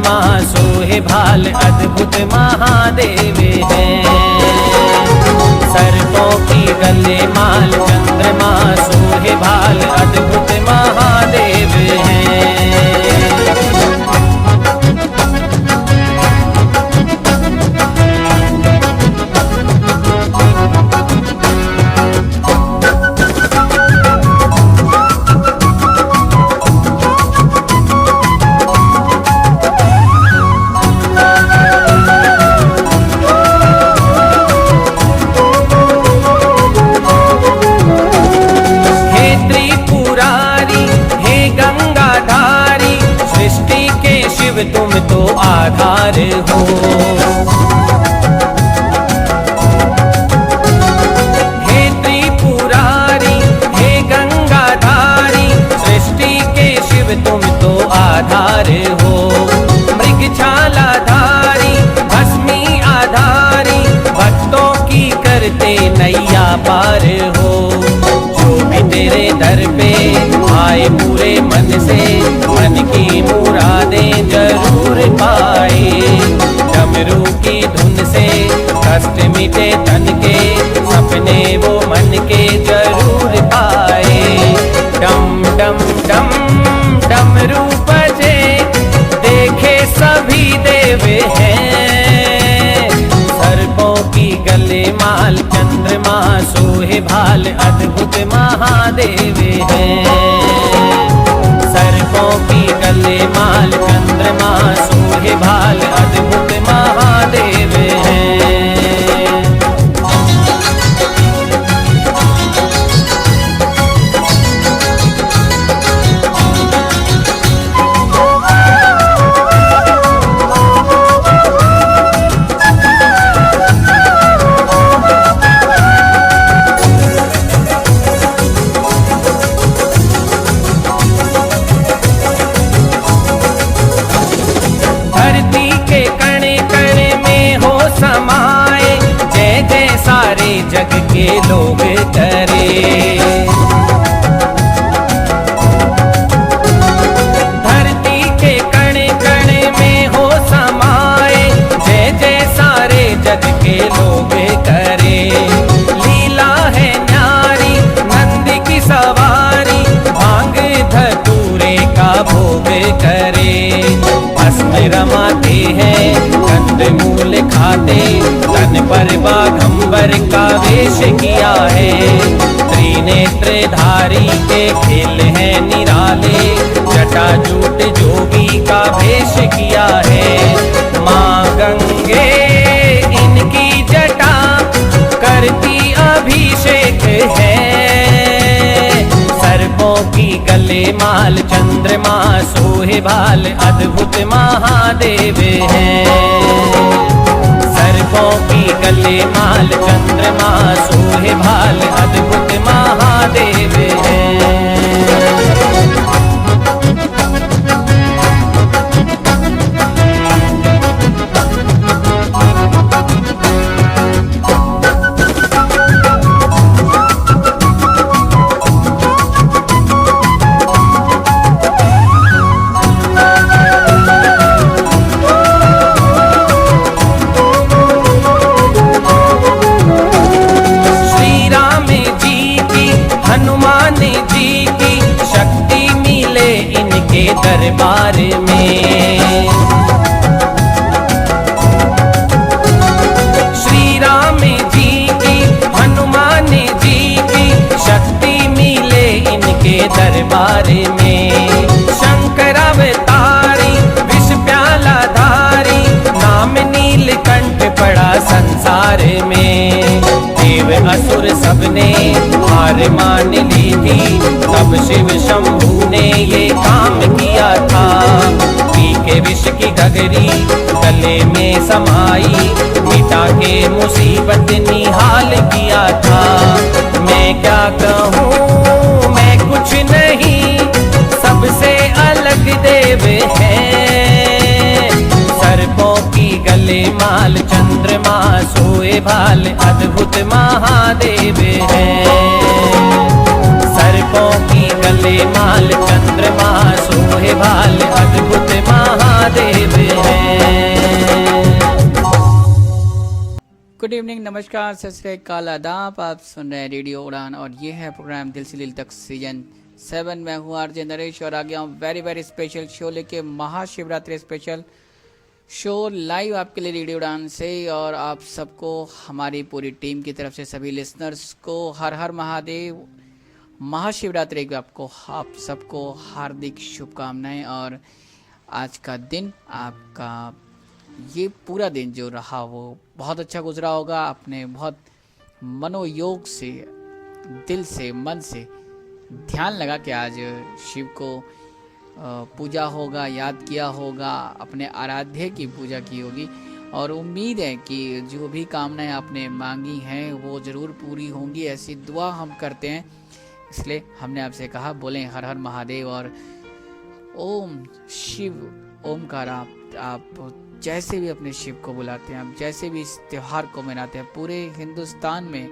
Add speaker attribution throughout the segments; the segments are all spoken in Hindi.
Speaker 1: चंद्रमा सोहे भाल अद्भुत महादेव हैं। सर्पों की गले माल चंद्रमा सोहे भाल अद्भुत महादेव हैं। तुम तो आधार हो, हे त्रिपुरारी हे गंगाधारी, सृष्टि के शिव तुम तो आधार हो। मृगछालाधारी भस्मी आधारी, भक्तों की करते नैया पार हो। जो भी तेरे दर पे आए पूरे मन से, मन की मुरादें जरूर पाए। डमरू की धुन से कष्ट मिटे तन के, सपने वो मन के जरूर पाए। डम डम डम डमरू बजे देखे सभी देव हैं। सर्पों की गले माल चंद्रमा सोहे भाल अद्भुत महादेव हैं। सर्पों की गले माल चंद्रमा सोहे भाल अद्भुत महादेव हैं। समाए जय जय सारे जग के लोग करे। धरती के कण कण में हो समाए जय जय सारे जग के लोग करे। लीला है न्यारी नंद की सवारी, भांग धतूरे का भोग करे। भस्म रमाते हैं कंद मूल खाते, तन पर बाघंबर का वेश किया है। त्रिनेत्रधारी के खेल हैं निराले, जटाजूट जोगी का वेश किया है। माँ गंगे इनकी जटा करती अभिषेक है। सर्पों की गले माल चंद्रमा सोहे भाल अद्भुत महादेव हैं। सर्पों की गले माल चंद्रमा सोहे भाल अद्भुत महादेव हैं। दरबार में श्री राम जी की हनुमान जी की शक्ति मिले इनके दरबार में। शंकरावतारी विष प्याला धारी, नाम नीलकंठ पड़ा संसार में। देव असुर सबने हार मान ली थी, तब शिव शंभू ने ये काम किया था। पी के विष की गगरी गले में समाई, मिटा के मुसीबत निहाल किया था। मैं क्या कहूँ मैं कुछ नहीं, सबसे अलग देव हैं। सर्पों की गले माल चंद्रमा सोए भाल अद्भुत महादेव हैं। सर्पों की गले माल चंद्रमा सोहे भाल अद्भुत महादेव।
Speaker 2: मॉर्निंग, नमस्कार, सत श्री अकाल, आदाब। आप सुन रहे हैं रेडियो उड़ान और ये है प्रोग्राम दिल से दिल तक सीजन 7। मैं हूँ आरजे नरेश और आ गया हूँ वेरी स्पेशल शो लेके, महाशिवरात्रि स्पेशल शो लाइव आपके लिए रेडियो उड़ान से। और आप सबको, हमारी पूरी टीम की तरफ से सभी लिसनर्स को हर हर महादेव, महाशिवरात्रि की आप सबको हार्दिक शुभकामनाएं। और आज का दिन, आपका ये पूरा दिन जो रहा वो बहुत अच्छा गुजरा होगा। आपने बहुत मनोयोग से, दिल से, मन से ध्यान लगा कि आज शिव को पूजा होगा, याद किया होगा, अपने आराध्य की पूजा की होगी। और उम्मीद है कि जो भी कामनाएं आपने मांगी हैं वो ज़रूर पूरी होंगी, ऐसी दुआ हम करते हैं। इसलिए हमने आपसे कहा, बोलें हर हर महादेव और ओम शिव ओमकार। आप जैसे भी अपने शिव को बुलाते हैं, आप जैसे भी इस त्यौहार को मनाते हैं, पूरे हिंदुस्तान में,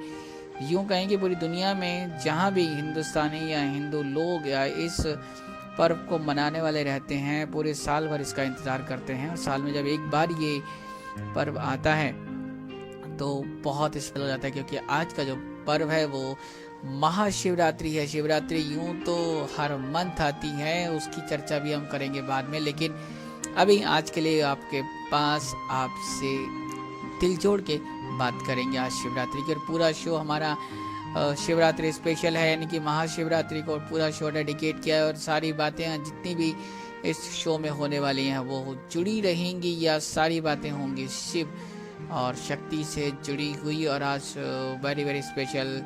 Speaker 2: यूं कहेंगे पूरी दुनिया में जहां भी हिंदुस्तानी या हिंदू लोग या इस पर्व को मनाने वाले रहते हैं, पूरे साल भर इसका इंतज़ार करते हैं। और साल में जब एक बार ये पर्व आता है तो बहुत स्पेशल हो जाता है, क्योंकि आज का जो पर्व है वो महाशिवरात्रि है। शिवरात्रि यूं तो हर मंथ आती है, उसकी चर्चा भी हम करेंगे बाद में, लेकिन अभी आज के लिए आपके पास आपसे दिल जोड़ के बात करेंगे आज शिवरात्रि की। और पूरा शो हमारा शिवरात्रि स्पेशल है, यानी कि महाशिवरात्रि को पूरा शो डेडिकेट किया है। और सारी बातें जितनी भी इस शो में होने वाली हैं वो जुड़ी रहेंगी, या सारी बातें होंगी शिव और शक्ति से जुड़ी हुई। और आज वेरी स्पेशल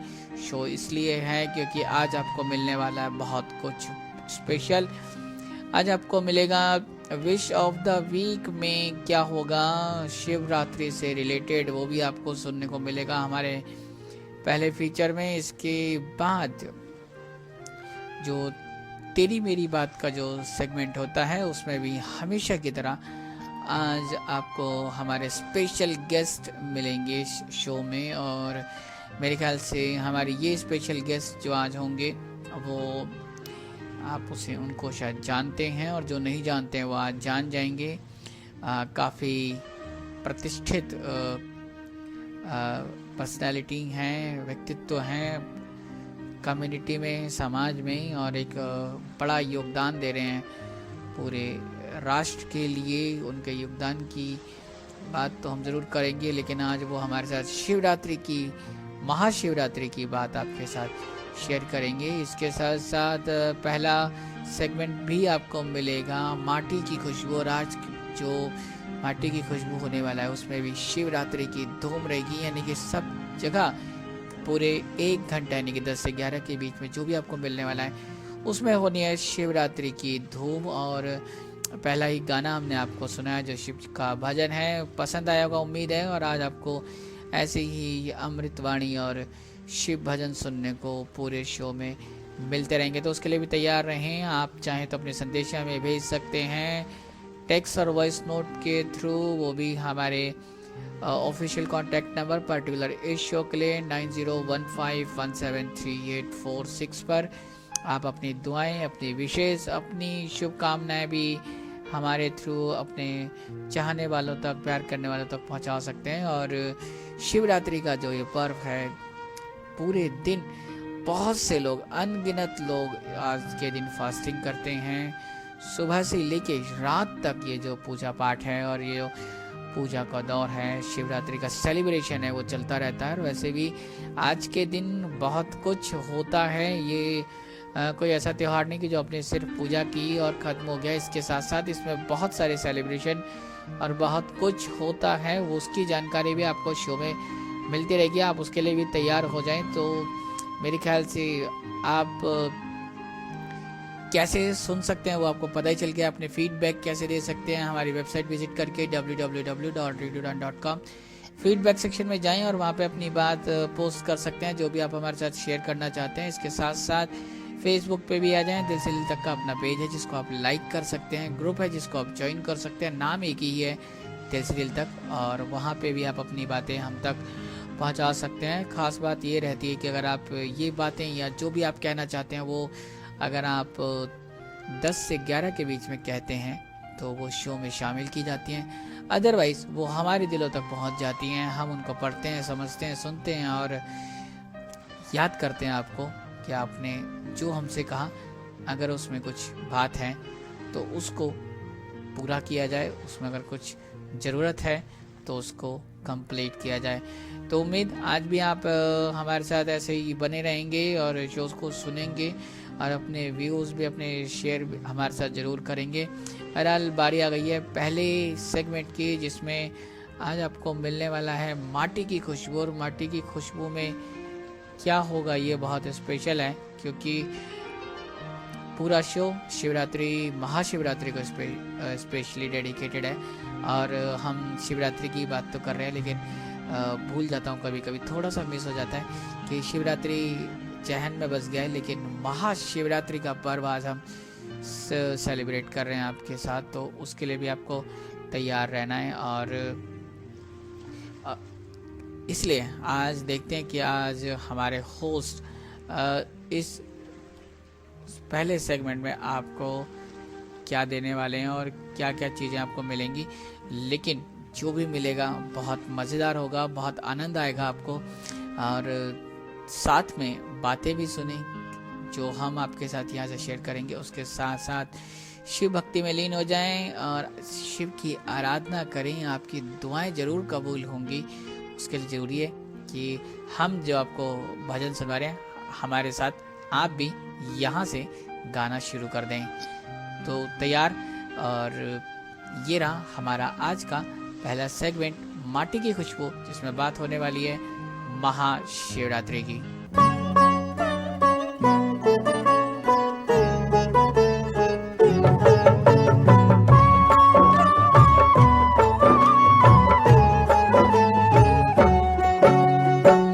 Speaker 2: शो इसलिए है क्योंकि आज आपको मिलने वाला है बहुत कुछ स्पेशल। आज आपको मिलेगा विश ऑफ द वीक में क्या होगा शिवरात्रि से रिलेटेड, वो भी आपको सुनने को मिलेगा हमारे पहले फीचर में। इसके बाद जो तेरी मेरी बात का जो सेगमेंट होता है उसमें भी हमेशा की तरह आज आपको हमारे स्पेशल गेस्ट मिलेंगे शो में। और मेरे ख्याल से हमारे ये स्पेशल गेस्ट जो आज होंगे वो आप उनको शायद जानते हैं, और जो नहीं जानते हैं वो आज जान जाएंगे। काफ़ी प्रतिष्ठित पर्सनालिटी हैं, व्यक्तित्व हैं कम्युनिटी में, समाज में, और एक बड़ा योगदान दे रहे हैं पूरे राष्ट्र के लिए। उनके योगदान की बात तो हम ज़रूर करेंगे, लेकिन आज वो हमारे साथ शिवरात्रि की, महाशिवरात्रि की बात आपके साथ शेयर करेंगे। इसके साथ साथ पहला सेगमेंट भी आपको मिलेगा माटी की खुशबू। और आज जो माटी की खुशबू होने वाला है उसमें भी शिवरात्रि की धूम रहेगी, यानी कि सब जगह पूरे 1 घंटा, यानी कि 10 से 11 के बीच में जो भी आपको मिलने वाला है उसमें होनी है शिवरात्रि की धूम। और पहला ही गाना हमने आपको सुनाया जो शिव का भजन है, पसंद आया होगा उम्मीद है। और आज आपको ऐसे ही अमृतवाणी और शिव भजन सुनने को पूरे शो में मिलते रहेंगे, तो उसके लिए भी तैयार रहें। आप चाहें तो अपने संदेश हमें भेज सकते हैं टेक्स्ट और वॉइस नोट के थ्रू, वो भी हमारे ऑफिशियल कॉन्टैक्ट नंबर पर्टिकुलर इस शो के लिए 9015173846 पर आप अपनी दुआएं, अपनी विशेष, अपनी शुभकामनाएं भी हमारे थ्रू अपने चाहने वालों तक, प्यार करने वालों तक पहुंचा सकते हैं। और शिवरात्रि का जो ये पर्व है, पूरे दिन बहुत से लोग, अनगिनत लोग आज के दिन फास्टिंग करते हैं, सुबह से लेके रात तक ये जो पूजा पाठ है और ये जो पूजा का दौर है, शिवरात्रि का सेलिब्रेशन है, वो चलता रहता है। और वैसे भी आज के दिन बहुत कुछ होता है। ये कोई ऐसा त्यौहार नहीं कि जो आपने सिर्फ पूजा की और ख़त्म हो गया। इसके साथ साथ इसमें बहुत सारे सेलिब्रेशन और बहुत कुछ होता है, वो उसकी जानकारी भी आपको शो में मिलती रहेगी। आप उसके लिए भी तैयार हो जाएं। तो मेरे ख्याल से आप कैसे सुन सकते हैं वो आपको पता ही चल गया। अपने फीडबैक कैसे दे सकते हैं, हमारी वेबसाइट विजिट करके www.radiodan.com फीडबैक सेक्शन में जाएं और वहाँ पे अपनी बात पोस्ट कर सकते हैं, जो भी आप हमारे साथ शेयर करना चाहते हैं। इसके साथ साथ फेसबुक पे भी आ जाएं, दिल से दिल तक का अपना पेज है जिसको आप लाइक कर सकते हैं, ग्रुप है जिसको आप ज्वाइन कर सकते हैं, नाम एक ही है दिल से दिल तक, और वहाँ पे भी आप अपनी बातें हम तक पहुँचा सकते हैं। ख़ास बात ये रहती है कि अगर आप ये बातें या जो भी आप कहना चाहते हैं वो अगर आप 10 से 11 के बीच में कहते हैं तो वो शो में शामिल की जाती हैं। अदरवाइज वो हमारे दिलों तक पहुंच जाती हैं। हम उनको पढ़ते हैं, समझते हैं, सुनते हैं और याद करते हैं आपको कि आपने जो हमसे कहा, अगर उसमें कुछ बात है तो उसको पूरा किया जाए, उसमें अगर कुछ ज़रूरत है तो उसको कंप्लीट किया जाए। तो उम्मीद आज भी आप हमारे साथ ऐसे ही बने रहेंगे और शोज़ को सुनेंगे और अपने व्यूज़ भी, अपने शेयर भी हमारे साथ ज़रूर करेंगे। बहरहाल बारी आ गई है पहले सेगमेंट की, जिसमें आज आपको मिलने वाला है माटी की खुशबू। और माटी की खुशबू में क्या होगा ये बहुत स्पेशल है, क्योंकि पूरा शो शिवरात्रि, महाशिवरात्रि को स्पेशली डेडिकेटेड है। और हम शिवरात्रि की बात तो कर रहे हैं, लेकिन भूल जाता हूँ कभी कभी, थोड़ा सा मिस हो जाता है कि शिवरात्रि जहन में बस गया है, लेकिन महाशिवरात्रि का पर्व आज हम सेलिब्रेट कर रहे हैं आपके साथ। तो उसके लिए भी आपको तैयार रहना है। और इसलिए आज देखते हैं कि आज हमारे होस्ट इस पहले सेगमेंट में आपको क्या देने वाले हैं और क्या क्या चीज़ें आपको मिलेंगी। लेकिन जो भी मिलेगा बहुत मज़ेदार होगा, बहुत आनंद आएगा आपको। और साथ में बातें भी सुने जो हम आपके साथ यहाँ से शेयर करेंगे। उसके साथ साथ शिव भक्ति में लीन हो जाएं और शिव की आराधना करें। आपकी दुआएं ज़रूर कबूल होंगी। उसके लिए ज़रूरी है कि हम जो आपको भजन सुना रहे हैं, हमारे साथ आप भी यहाँ से गाना शुरू कर दें। तो तैयार। और ये रहा हमारा आज का पहला सेगमेंट, माटी की खुशबू, जिसमें बात होने वाली है महाशिवरात्रि की।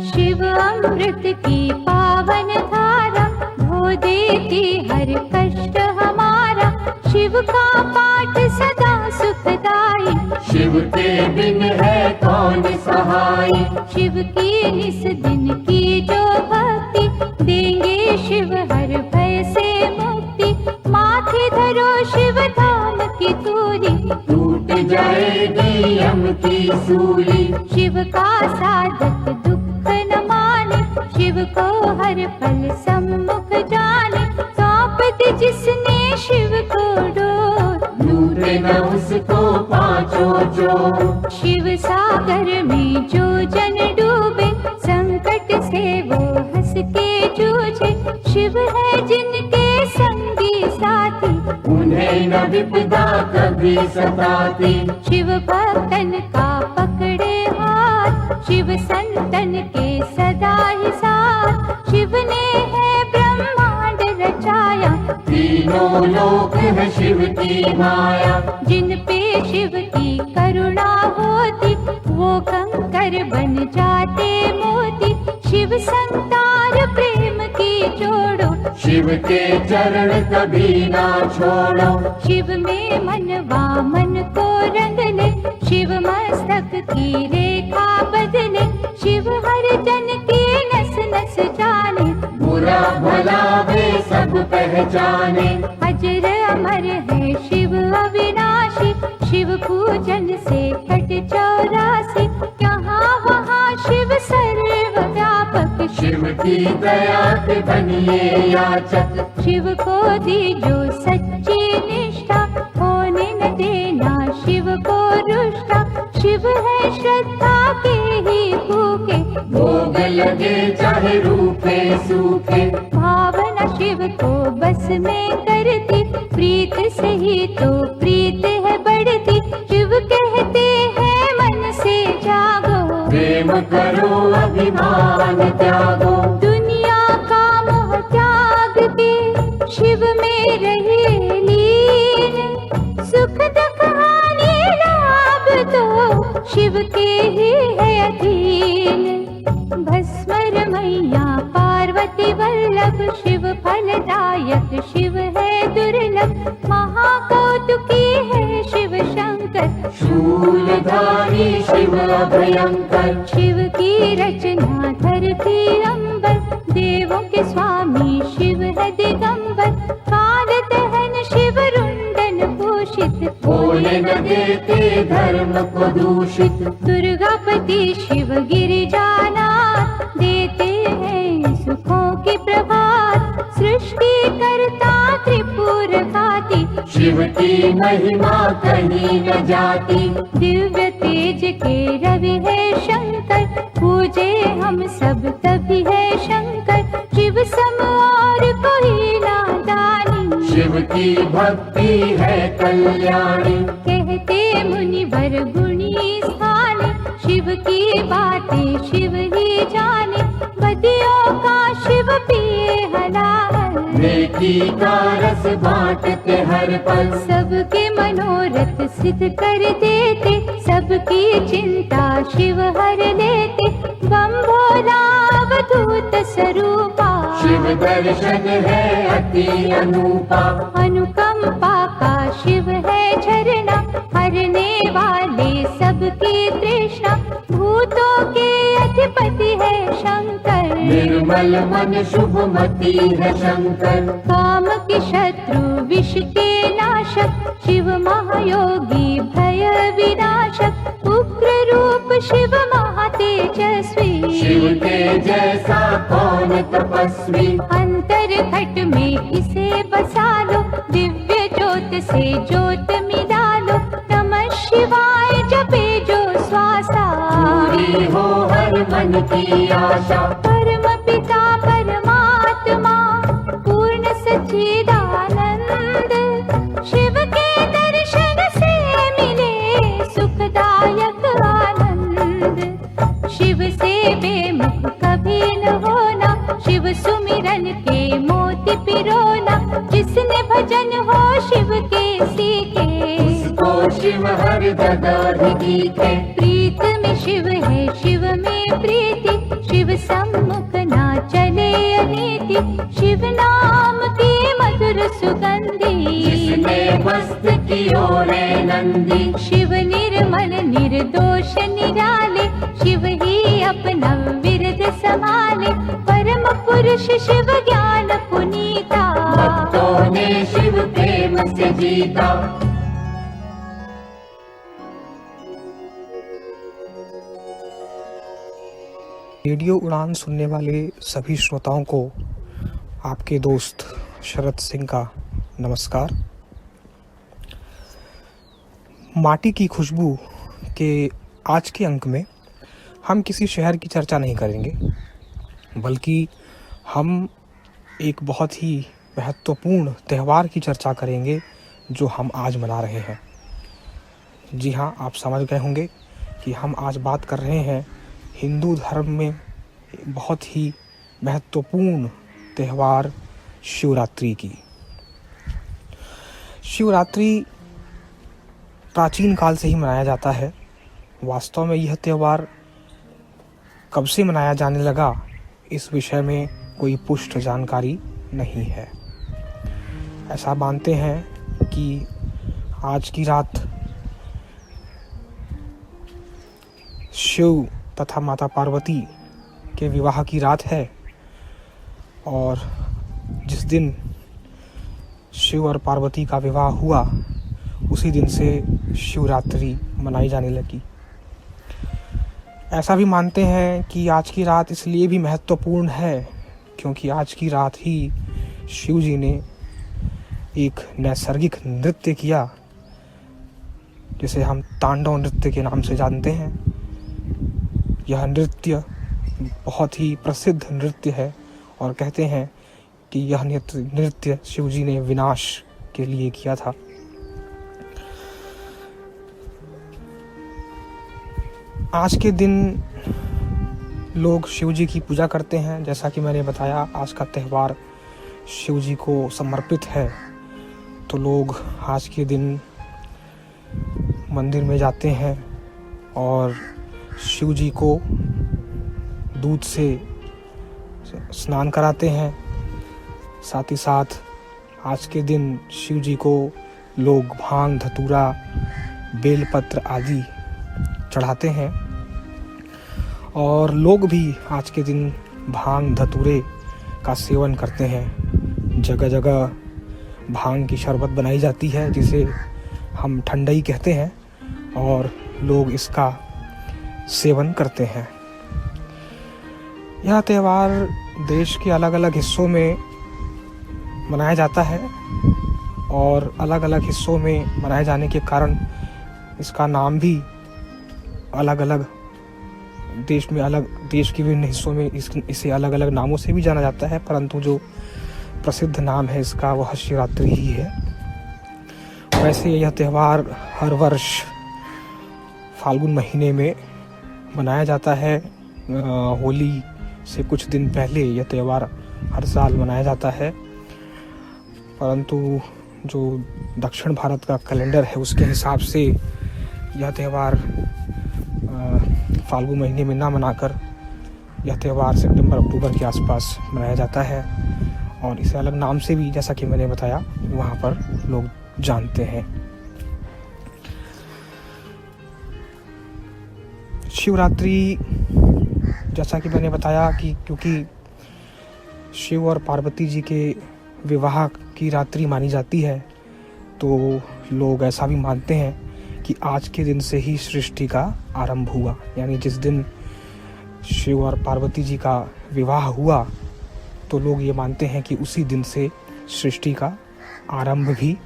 Speaker 3: शिव अमृत की पावन धारा धो देती हर कष्ट हमारा। शिव का पाठ सदा सुखदाई,
Speaker 4: शिव के बिन है कौन सहाय।
Speaker 3: शिव की निस दिन की जो भक्ति, देंगे शिव हर भय से मुक्ति। माथे धरो शिव धाम की तूरी,
Speaker 4: टूट जाएगी यम की सूली।
Speaker 3: शिव का साधक दुख न माने, शिव को हर पल सम्मुख जाने। सौंप दे जिसने शिव को डोर,
Speaker 4: लूटे न उसको पाँचों जो।
Speaker 3: शिव सागर में जो जन डूबे, संकट से वो हंस के जूझे। शिव है जिनके संगी साथी,
Speaker 4: उन्हें न विपदा कभी सताती।
Speaker 3: शिव भक्तन का पकड़े हाथ, शिव संतन के सदा ही साथ। शिव ने है ब्रह्मांड रचाया,
Speaker 4: तीनों लोक है शिव की माया।
Speaker 3: जिन पे शिव की करुणा होती, वो कंकर बन जाते मोती। शिव संतार प्रेम की जोड़ो,
Speaker 4: शिव के चरण कभी ना छोड़ो।
Speaker 3: शिव में मनवा मन को रंग ले, शिव मस्तक की रेखा बदले। शिव हर जन की नस नस जाने,
Speaker 4: बुरा भला वे सब पहचाने।
Speaker 3: अजर अमर है शिव अविनाशी, शिव पूजन से कट 84। यहाँ वहाँ शिव सर्वव्यापक,
Speaker 4: शिव की दया के बनिए याचक।
Speaker 3: शिव को दी जो सच्ची निष्ठा, होने न देना शिव को रुष्टा। शिव है श्रद्धा के ही भूखे,
Speaker 4: भोग लगे चाहे रूखे सूखे।
Speaker 3: भावना शिव को बस में करती, प्रीत से ही तो प्रीत है बढ़ती। शिव कहते हैं मन से जागो,
Speaker 4: प्रेम करो अभिमान त्यागो।
Speaker 3: दुनिया का मोह त्याग के शिव में रहे लीन। सुख दुख हानि लाभ तो शिव के ही है अधीन। भस्मर मैया पार्वती वल्लभ, शिव फलदायक शिव है दुर्लभ। महाकौतुकी है शिव शंकर,
Speaker 4: शूलधारी शिव अभयंकर।
Speaker 3: शिव की रचना धरती अंबर, देवों के स्वामी शिव है दिगंबर। काल दहन शिव रुंडन भूषित,
Speaker 4: बोल होने न देते धर्म को दूषित।
Speaker 3: दुर्गापति शिव गिरिजानाथ देते हैं सुखों की प्रभात। सृष्टि करता त्रिपुर घाती
Speaker 4: शिव की महिमा कहीं न जाती।
Speaker 3: दिव्य तेज के रवि है शंकर, पूजे हम सब तभी है शंकर। शिव सम और कोई नादानी,
Speaker 4: शिव की भक्ति है कल्याणी।
Speaker 3: कहते मुनिवर गुणी स्थानी, शिव की बातें शिव ही जाने। बदियों का शिव पिए हलाहल,
Speaker 4: नेकी का रस बांटते हर पल।
Speaker 3: सबके मनोरथ सिद्ध कर देते, सबकी चिंता शिव हर लेते। बम भोला अवधूत स्वरूपा,
Speaker 4: शिव दर्शन है अति अनूपा।
Speaker 3: अनुकंपा का शिव है झरना, हरने वाले सबकी तृष्णा। भूतों के अधिपति है शंकर,
Speaker 4: निर्मल मन शुभमती है शंकर।
Speaker 3: काम के शत्रु विष के नाशक, शिव महायोगी भय विनाशक। उग्र रूप शिव महातेजस्वी,
Speaker 4: शिव के जैसा कौन तपस्वी।
Speaker 3: अंतर घट में इसे बसा लो, दिव्य ज्योत से ज्योत मिला लो। नमः शिवाय जपे जो श्वासा,
Speaker 4: पूरी हो हर मन की आशा।
Speaker 3: परम पिता परमात्मा पूर्ण सच्चिदानंद, शिव के दर्शन से मिले सुखदायक आनंद। शिव से बेमुख कभी न होना, शिव सुमिरन के मोती पिरोना। जिसने भजन हो शिव के सीखे,
Speaker 4: उसको शिव हर जगह ही दिखे।
Speaker 3: प्रीत में शिव है शिव में प्रीति, शिव सम्मुख ना चले अनीति। शिव नाम की मधुर सुगंधी,
Speaker 4: जिसने मस्त कियो रे नंदी।
Speaker 3: शिव निर्मल निर्दोष निराले, शिव ही अपना विरद संभाले। परम पुरुष शिव ज्ञान पुनीता,
Speaker 4: भक्तों ने शिव प्रेम से जीता।
Speaker 5: रेडियो उड़ान सुनने वाले सभी श्रोताओं को आपके दोस्त शरद सिंह का नमस्कार। माटी की खुशबू के आज के अंक में हम किसी शहर की चर्चा नहीं करेंगे, बल्कि हम एक बहुत ही महत्वपूर्ण त्यौहार की चर्चा करेंगे जो हम आज मना रहे हैं। जी हाँ, आप समझ गए होंगे कि हम आज बात कर रहे हैं हिंदू धर्म में बहुत ही महत्वपूर्ण त्यौहार शिवरात्रि की। शिवरात्रि प्राचीन काल से ही मनाया जाता है। वास्तव में यह त्यौहार कब से मनाया जाने लगा, इस विषय में कोई पुष्ट जानकारी नहीं है। ऐसा मानते हैं कि आज की रात शिव तथा माता पार्वती के विवाह की रात है, और जिस दिन शिव और पार्वती का विवाह हुआ उसी दिन से शिवरात्रि मनाई जाने लगी। ऐसा भी मानते हैं कि आज की रात इसलिए भी महत्वपूर्ण है क्योंकि आज की रात ही शिव जी ने एक नैसर्गिक नृत्य किया जिसे हम तांडव नृत्य के नाम से जानते हैं। यह नृत्य बहुत ही प्रसिद्ध नृत्य है और कहते हैं कि यह नृत्य शिव जी ने विनाश के लिए किया था। आज के दिन लोग शिव जी की पूजा करते हैं। जैसा कि मैंने बताया, आज का त्यौहार शिव जी को समर्पित है, तो लोग आज के दिन मंदिर में जाते हैं और शिव जी को दूध से स्नान कराते हैं। साथ ही साथ आज के दिन शिव जी को लोग भांग, धतूरा, बेलपत्र आदि चढ़ाते हैं और लोग भी आज के दिन भांग, धतूरे का सेवन करते हैं। जगह जगह भांग की शरबत बनाई जाती है जिसे हम ठंडई कहते हैं और लोग इसका सेवन करते हैं। यह त्यौहार देश के अलग अलग हिस्सों में मनाया जाता है और अलग अलग हिस्सों में मनाए जाने के कारण इसका नाम भी अलग अलग देश के विभिन्न हिस्सों में इसे अलग अलग नामों से भी जाना जाता है, परंतु जो प्रसिद्ध नाम है इसका वह शिवरात्रि ही है। वैसे यह त्यौहार हर वर्ष फाल्गुन महीने में मनाया जाता है। होली से कुछ दिन पहले यह त्यौहार हर साल मनाया जाता है, परंतु जो दक्षिण भारत का कैलेंडर है उसके हिसाब से यह त्यौहार फाल्गुन महीने में ना मनाकर यह त्यौहार सितंबर अक्टूबर के आसपास मनाया जाता है और इसे अलग नाम से भी, जैसा कि मैंने बताया, वहाँ पर लोग जानते हैं। शिवरात्रि, जैसा कि मैंने बताया कि क्योंकि शिव और पार्वती जी के विवाह की रात्रि मानी जाती है, तो लोग ऐसा भी मानते हैं कि आज के दिन से ही सृष्टि का आरंभ हुआ। यानी जिस दिन शिव और पार्वती जी का विवाह हुआ तो लोग ये मानते हैं कि उसी दिन से सृष्टि का आरंभ भी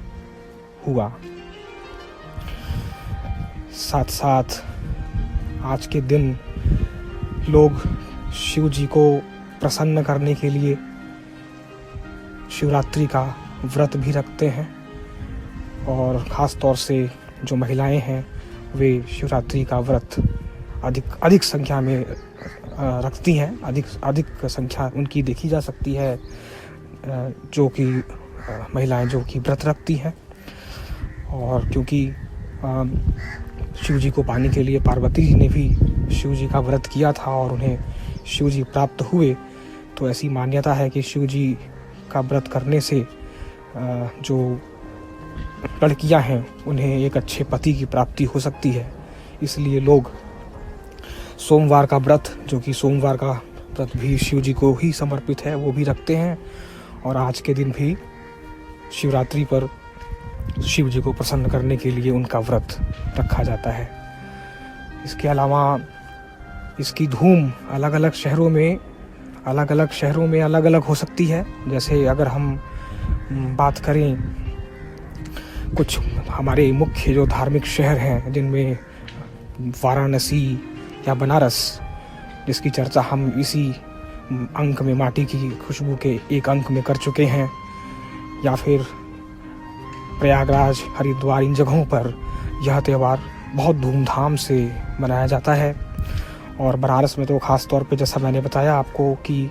Speaker 5: हुआ। साथ साथ आज के दिन लोग शिव जी को प्रसन्न करने के लिए शिवरात्रि का व्रत भी रखते हैं और ख़ास तौर से जो महिलाएं हैं वे शिवरात्रि का व्रत अधिक संख्या में रखती हैं। अधिक संख्या उनकी देखी जा सकती है जो कि महिलाएं जो कि व्रत रखती हैं। और क्योंकि शिव जी को पाने के लिए पार्वती जी ने भी शिव जी का व्रत किया था और उन्हें शिव जी प्राप्त हुए, तो ऐसी मान्यता है कि शिव जी का व्रत करने से जो लड़कियां हैं उन्हें एक अच्छे पति की प्राप्ति हो सकती है। इसलिए लोग सोमवार का व्रत, जो कि सोमवार का व्रत भी शिव जी को ही समर्पित है, वो भी रखते हैं और आज के दिन भी शिवरात्रि पर शिव जी को प्रसन्न करने के लिए उनका व्रत रखा जाता है। इसके अलावा इसकी धूम अलग अलग शहरों में अलग अलग हो सकती है। जैसे अगर हम बात करें कुछ हमारे मुख्य जो धार्मिक शहर हैं, जिनमें वाराणसी या बनारस, जिसकी चर्चा हम इसी अंक में माटी की खुशबू के एक अंक में कर चुके हैं, या फिर प्रयागराज, हरिद्वार, इन जगहों पर यह त्यौहार बहुत धूमधाम से मनाया जाता है। और बनारस में तो ख़ास तौर पे, जैसा मैंने बताया आपको, कि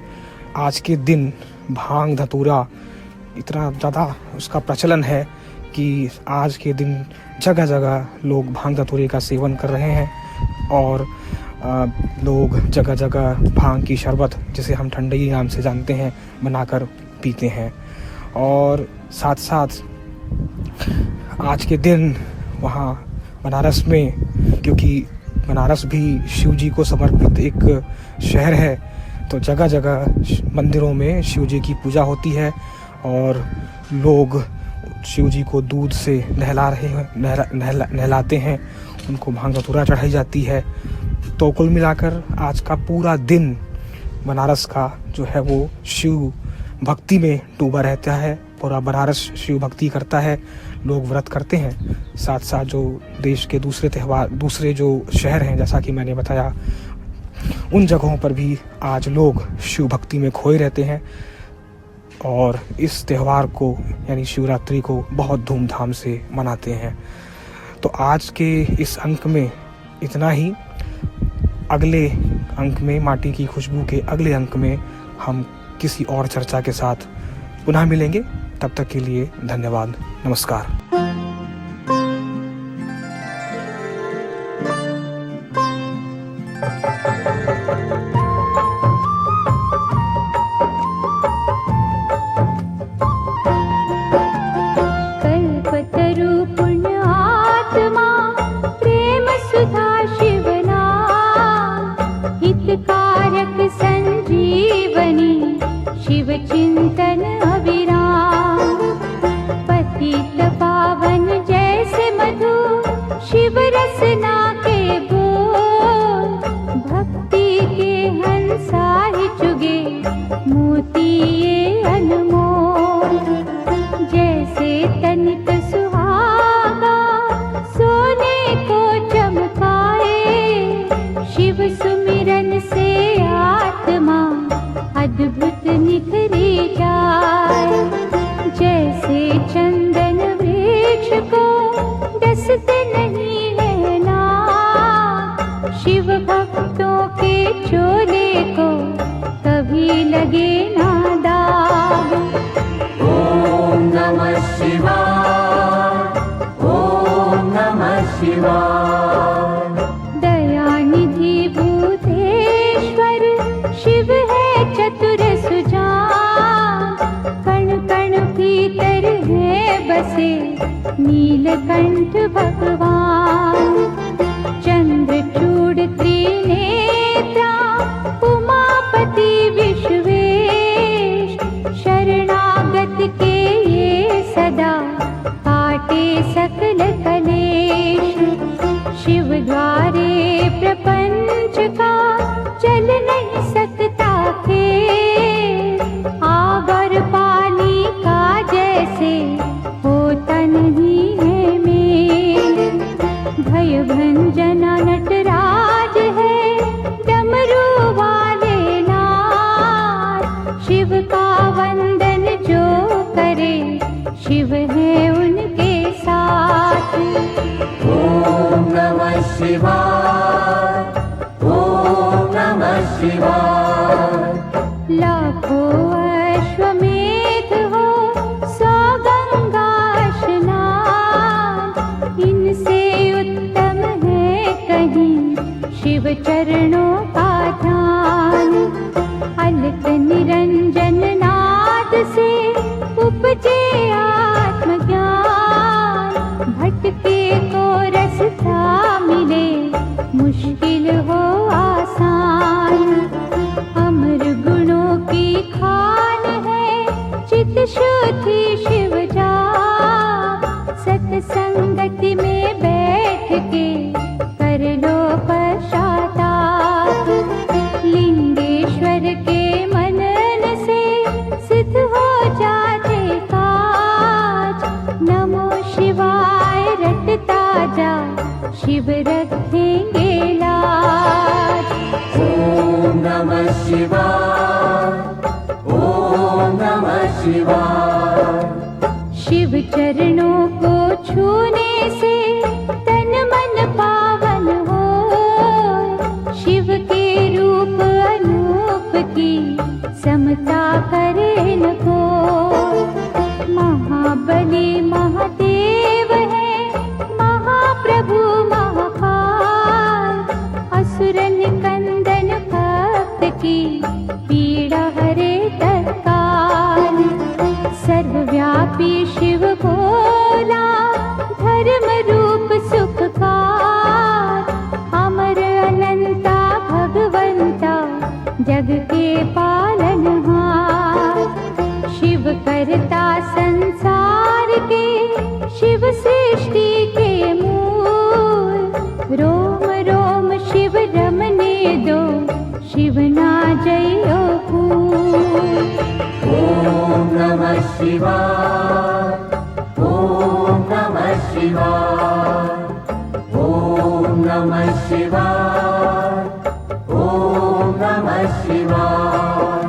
Speaker 5: आज के दिन भांग धतूरा इतना ज़्यादा उसका प्रचलन है कि आज के दिन जगह जगह लोग भांग धतूरे का सेवन कर रहे हैं और लोग जगह जगह भांग की शरबत, जिसे हम ठंडई नाम से जानते हैं, बनाकर पीते हैं। और साथ साथ आज के दिन वहाँ बनारस में, क्योंकि बनारस भी शिव जी को समर्पित एक शहर है, तो जगह जगह मंदिरों में शिव जी की पूजा होती है और लोग शिव जी को दूध से नहलाते हैं, उनको भांग धतूरा चढ़ाई जाती है। तो कुल मिलाकर आज का पूरा दिन बनारस का जो है वो शिव भक्ति में डूबा रहता है। पूरा बनारस शिव भक्ति करता है, लोग व्रत करते हैं। साथ साथ जो देश के दूसरे जो शहर हैं, जैसा कि मैंने बताया, उन जगहों पर भी आज लोग शिव भक्ति में खोए रहते हैं और इस त्यौहार को, यानी शिवरात्रि को, बहुत धूमधाम से मनाते हैं। तो आज के इस अंक में इतना ही। अगले अंक में, माटी की खुशबू के अगले अंक में, हम किसी और चर्चा के साथ पुनः मिलेंगे। तब तक के लिए धन्यवाद, नमस्कार।
Speaker 3: कल्पतरु पुण्य आत्मा प्रेम सुधा शिवना, हितकारक संजीवनी शिव चिंतन अविराम, पतित वृक्ष को डसते नहीं है नाग, शिव भक्तों के चोले को कभी लगे ना दाग।
Speaker 4: ओम नमः शिवाय, ओम नमः शिवाय।
Speaker 3: दयानिधि भूतेश्वर शिव है चतुर सुजान, कण कण भीतर है बसे नीलकंठ भगवान। चंद्रचूड़ त्रिनेत्रा उमापति विश्वेश, शरणागत के ये सदा काटे सकल कलेश। शिव द्वारे प्रपंच का चल नहीं सकता खेल, आग और पानी का जैसे होता नहीं है मेल। भय भंजना नटराज है डमरू वाले नाथ, शिव का वंदन जो करे शिव है उनके साथ।
Speaker 4: ओम नमः शिवाय, ओम नमः शिवाय।
Speaker 3: लाखों अश्वमेध हो 100 गंगा स्नान, इनसे उत्तम है कहीं शिव चरणों का ध्यान। अलक निरंजन नाद से उपजे आत्मज्ञान, भटके को रास्ता मिले मुश्किल हो आसान। अमर गुणों की खान है चित शुद्धि शिव जा, सत्संगति में बैठ के कर लो पश्चाताप। लिंगेश्वर के मनन से सिद्ध हो जाते काज, नमो शिवाय रटता जा शिव रखेंगे लाज।
Speaker 4: ओम नमः शिवाय, ओम नमः शिवाय।
Speaker 3: शिव चरणों को छूने से तन मन पावन हो, शिव के रूप अनूप की समता करे न को। महाबली महादेव है महाप्रभु महाकाल, असुरन कंदन भक्त की पीड़ा हरे तत्काल। सर्वव्यापी शिव भोला धर्म रूप सुखकार, अमर अनंता भगवंता जग के पालनहार। शिव करता संसार के शिव सृष्टि के मूल, रोम रोम शिव रमने दो शिव ना जयो भूल।
Speaker 4: ओम नमः शिवाय, ओम नमः शिवाय। ओम नमः शिवाय, ओम नमः शिवाय।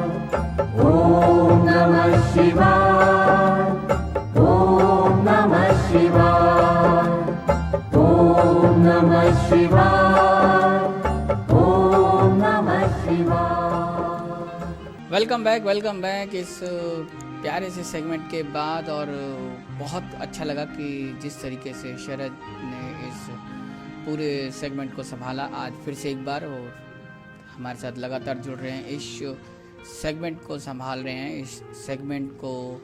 Speaker 4: ओम नमः शिवाय, ओम नमः शिवाय। ओम नमः शिवाय, ओम नमः शिवाय।
Speaker 2: वेलकम बैक इस प्यारे से सेगमेंट के बाद। और बहुत अच्छा लगा कि जिस तरीके से शरद ने इस पूरे सेगमेंट को संभाला आज फिर से एक बार, और हमारे साथ लगातार जुड़ रहे हैं, इस सेगमेंट को संभाल रहे हैं, इस सेगमेंट को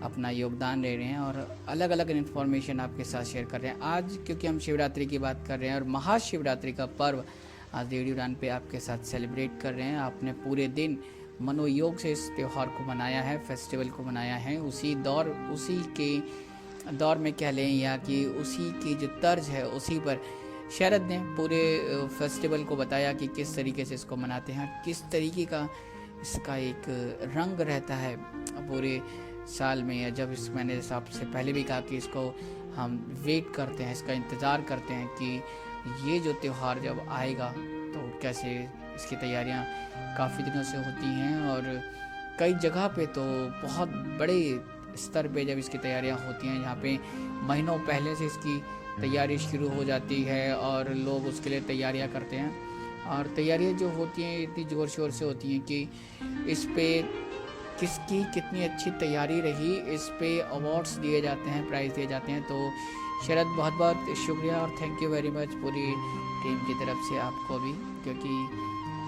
Speaker 2: अपना योगदान दे रहे हैं और अलग अलग इन्फॉर्मेशन आपके साथ शेयर कर रहे हैं। आज क्योंकि हम शिवरात्रि की बात कर रहे हैं और महाशिवरात्रि का पर्व आज रेडियो उड़ान पे आपके साथ सेलिब्रेट कर रहे हैं। आपने पूरे दिन मनोयोग से इस त्यौहार को मनाया है, फेस्टिवल को मनाया है। उसी के दौर में कह लें या कि उसी की जो तर्ज है उसी पर शरद ने पूरे फेस्टिवल को बताया कि किस तरीके से इसको मनाते हैं, किस तरीके का इसका एक रंग रहता है पूरे साल में। या जब इस मैंने जैसा आपसे पहले भी कहा कि इसको हम वेट करते हैं, इसका इंतज़ार करते हैं कि ये जो त्यौहार जब आएगा तो कैसे इसकी तैयारियां काफ़ी दिनों से होती हैं और कई जगह पे तो बहुत बड़े स्तर पे जब इसकी तैयारियां होती हैं, यहाँ पे महीनों पहले से इसकी तैयारी शुरू हो जाती है और लोग उसके लिए तैयारियां करते हैं। और तैयारियां जो होती हैं इतनी ज़ोर शोर से होती हैं कि इस पे किसकी कितनी अच्छी तैयारी रही, इस पे अवार्ड्स दिए जाते हैं, प्राइज़ दिए जाते हैं। तो शरद, बहुत बहुत शुक्रिया और थैंक यू वेरी मच पूरी टीम की तरफ से आपको भी, क्योंकि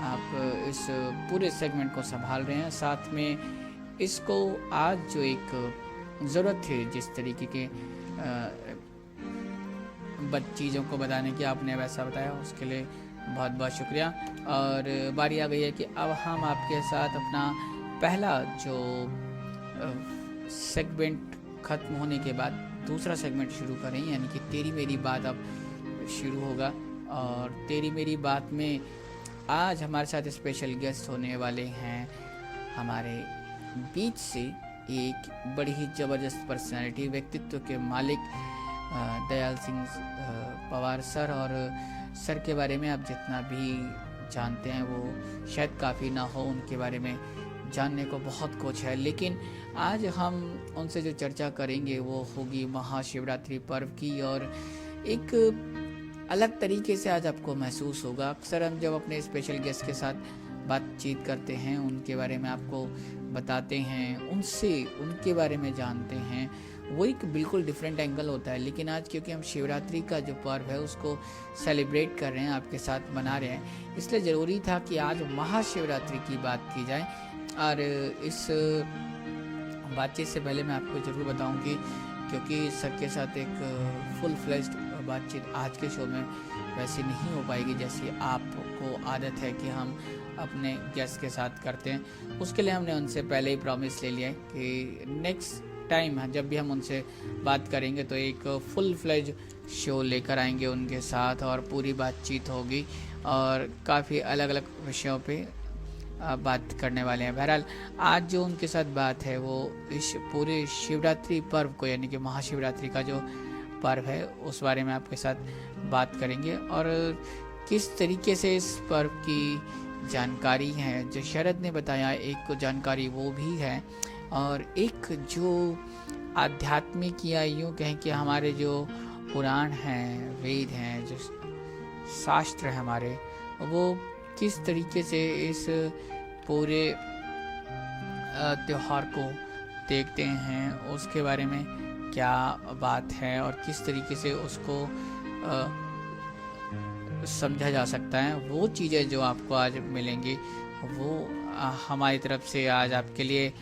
Speaker 2: आप इस पूरे सेगमेंट को संभाल रहे हैं। साथ में इसको आज जो एक ज़रूरत थी जिस तरीके के चीज़ों को बताने की, आपने वैसा बताया, उसके लिए बहुत बहुत शुक्रिया। और बारी आ गई है कि अब हम आपके साथ अपना पहला जो सेगमेंट ख़त्म होने के बाद दूसरा सेगमेंट शुरू करें, यानी कि तेरी मेरी बात अब शुरू होगा। और तेरी मेरी बात में आज हमारे साथ स्पेशल गेस्ट होने वाले हैं हमारे बीच से एक बड़ी ही ज़बरदस्त पर्सनैलिटी, व्यक्तित्व के मालिक दयाल सिंह पवार सर। और सर के बारे में आप जितना भी जानते हैं वो शायद काफ़ी ना हो, उनके बारे में जानने को बहुत कुछ है। लेकिन आज हम उनसे जो चर्चा करेंगे वो होगी महाशिवरात्रि पर्व की, और एक अलग तरीके से आज आपको महसूस होगा। अक्सर हम जब अपने स्पेशल गेस्ट के साथ बातचीत करते हैं, उनके बारे में आपको बताते हैं, उनसे उनके बारे में जानते हैं, वो एक बिल्कुल डिफरेंट एंगल होता है। लेकिन आज क्योंकि हम शिवरात्रि का जो पर्व है उसको सेलिब्रेट कर रहे हैं, आपके साथ मना रहे हैं, इसलिए ज़रूरी था कि आज महाशिवरात्रि की बात की जाए। और इस बातचीत से पहले मैं आपको ज़रूर बताऊं कि क्योंकि सर के साथ एक फुल फ्लेज्ड बातचीत आज के शो में वैसे नहीं हो पाएगी जैसी आपको आदत है कि हम अपने गेस्ट के साथ करते हैं, उसके लिए हमने उनसे पहले ही प्रॉमिस ले लिया है कि नेक्स्ट टाइम जब भी हम उनसे बात करेंगे तो एक फुल फ्लेज शो लेकर आएंगे उनके साथ, और पूरी बातचीत होगी और काफ़ी अलग अलग विषयों पे बात करने वाले हैं। बहरहाल आज जो उनके साथ बात है वो इस पूरे शिवरात्रि पर्व को, यानी कि महाशिवरात्रि का जो पर्व है उस बारे में आपके साथ बात करेंगे, और किस तरीके से इस पर्व की जानकारी है जो शरद ने बताया, एक जानकारी वो भी है, और एक जो आध्यात्मिक या यूँ कहें कि हमारे जो पुराण हैं, वेद हैं, जो शास्त्र हैं हमारे, वो किस तरीके से इस पूरे त्योहार को देखते हैं, उसके बारे में क्या बात है और किस तरीके से उसको समझा जा सकता है, वो चीज़ें जो आपको आज मिलेंगी वो हमारी तरफ से आज आपके लिए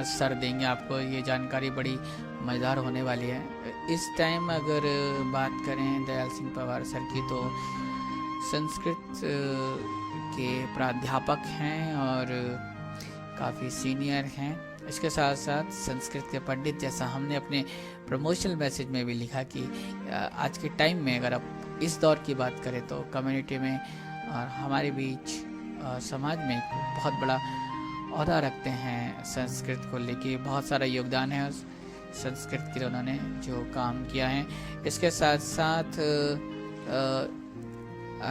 Speaker 2: सर देंगे आपको। ये जानकारी बड़ी मज़ेदार होने वाली है। इस टाइम अगर बात करें दयाल सिंह पवार सर की, तो संस्कृत के प्राध्यापक हैं और काफ़ी सीनियर हैं। इसके साथ साथ संस्कृत के पंडित, जैसा हमने अपने प्रमोशनल मैसेज में भी लिखा कि आज के टाइम में अगर आप इस दौर की बात करें तो कम्युनिटी में और हमारे बीच समाज में बहुत बड़ा ओहदा रखते हैं। संस्कृत को लेके बहुत सारा योगदान है उस संस्कृत के लिए उन्होंने जो काम किया है। इसके साथ साथ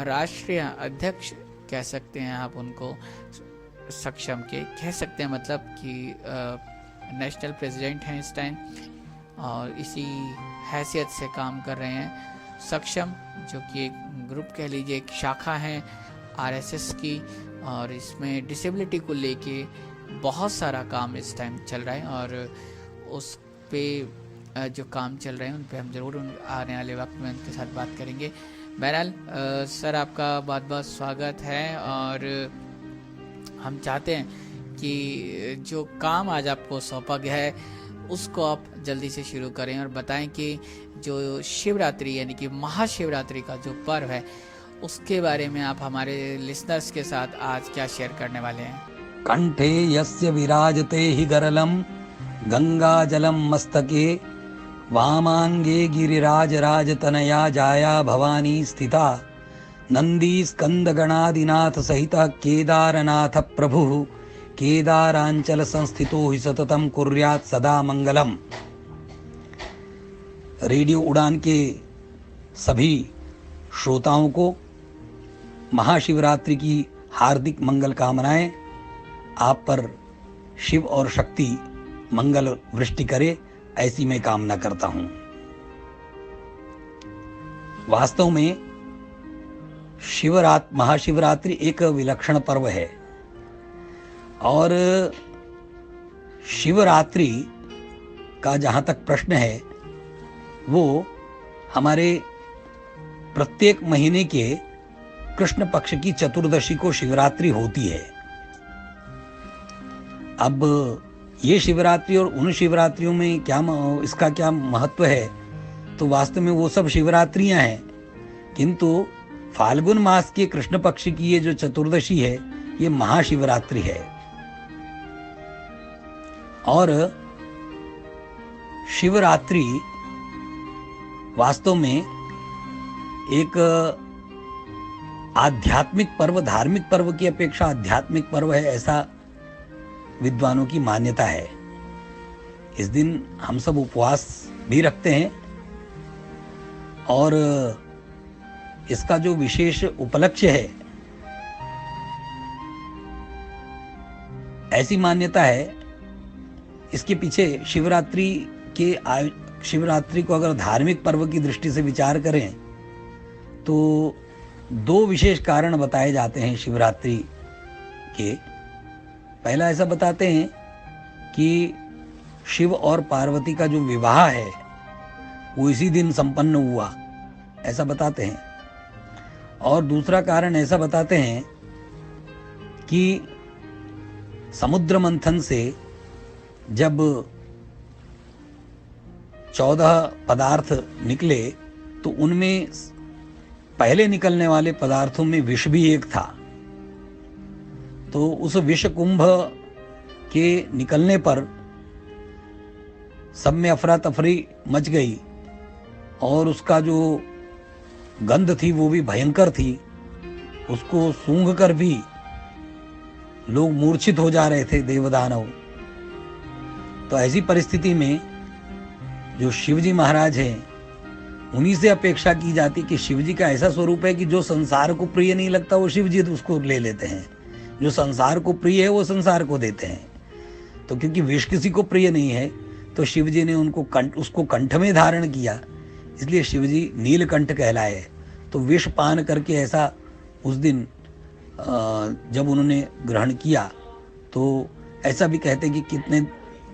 Speaker 2: राष्ट्रीय अध्यक्ष कह सकते हैं आप उनको, सक्षम के कह सकते हैं, मतलब कि नेशनल प्रेसिडेंट हैं इस टाइम और इसी हैसियत से काम कर रहे हैं। सक्षम जो कि एक ग्रुप कह लीजिए, एक शाखा है आरएसएस की, और इसमें डिसेबिलिटी को लेके बहुत सारा काम इस टाइम चल रहा है, और उस पे जो काम चल रहे हैं उन पे हम ज़रूर आने वाले वक्त में उनके साथ बात करेंगे। बहरहाल सर आपका बहुत बहुत स्वागत है, और हम चाहते हैं कि जो काम आज आपको सौंपा गया है उसको आप जल्दी से शुरू करें और बताएं कि जो शिवरात्रि यानी कि महाशिवरात्रि का जो पर्व है उसके बारे में आप हमारे लिसनर्स के साथ आज क्या शेयर करने वाले हैं।
Speaker 6: कंठे यस्य विराजते हि गरलम गंगाजलम मस्तके वामांगे गिरिराजराजतनया जाया भवानी स्थिता नंदी स्कंदगणादिनाथ सहित केदारनाथ प्रभु केदारांचल संस्थितो हि सततम कुर्यात् सदा मंगलम। रेडियो उड़ान के सभी श्रोताओं को महाशिवरात्रि की हार्दिक मंगल कामनाएं। आप पर शिव और शक्ति मंगल वृष्टि करे, ऐसी मैं कामना करता हूं। वास्तव में महाशिवरात्रि एक विलक्षण पर्व है और शिवरात्रि का जहां तक प्रश्न है वो हमारे प्रत्येक महीने के कृष्ण पक्ष की चतुर्दशी को शिवरात्रि होती है। अब ये शिवरात्रि और उन शिवरात्रियों में इसका क्या महत्व है, तो वास्तव में वो सब शिवरात्रियां हैं, किंतु फाल्गुन मास के कृष्ण पक्ष की ये जो चतुर्दशी है ये महाशिवरात्रि है। और शिवरात्रि वास्तव में एक आध्यात्मिक पर्व, धार्मिक पर्व की अपेक्षा आध्यात्मिक पर्व है, ऐसा विद्वानों की मान्यता है। इस दिन हम सब उपवास भी रखते हैं और इसका जो विशेष उपलक्ष्य है, ऐसी मान्यता है, इसके पीछे शिवरात्रि को अगर धार्मिक पर्व की दृष्टि से विचार करें तो दो विशेष कारण बताए जाते हैं शिवरात्रि के। पहला ऐसा बताते हैं कि शिव और पार्वती का जो विवाह है वो इसी दिन संपन्न हुआ, ऐसा बताते हैं। और दूसरा कारण ऐसा बताते हैं कि समुद्र मंथन से जब 14 पदार्थ निकले तो उनमें पहले निकलने वाले पदार्थों में विष भी एक था। तो उस विष कुंभ के निकलने पर सब में अफरा तफरी मच गई और उसका जो गंध थी वो भी भयंकर थी। उसको सूंघ कर भी लोग मूर्छित हो जा रहे थे, देवदानव। तो ऐसी परिस्थिति में जो शिवजी महाराज हैं उन्हीं से अपेक्षा की जाती कि शिवजी का ऐसा स्वरूप है कि जो संसार को प्रिय नहीं लगता वो शिवजी उसको ले लेते हैं, जो संसार को प्रिय है वो संसार को देते हैं। तो क्योंकि विष किसी को प्रिय नहीं है तो शिवजी ने उसको कंठ में धारण किया, इसलिए शिवजी नीलकंठ कहलाए। तो विष पान करके ऐसा उस दिन जब उन्होंने ग्रहण किया तो ऐसा भी कहते कि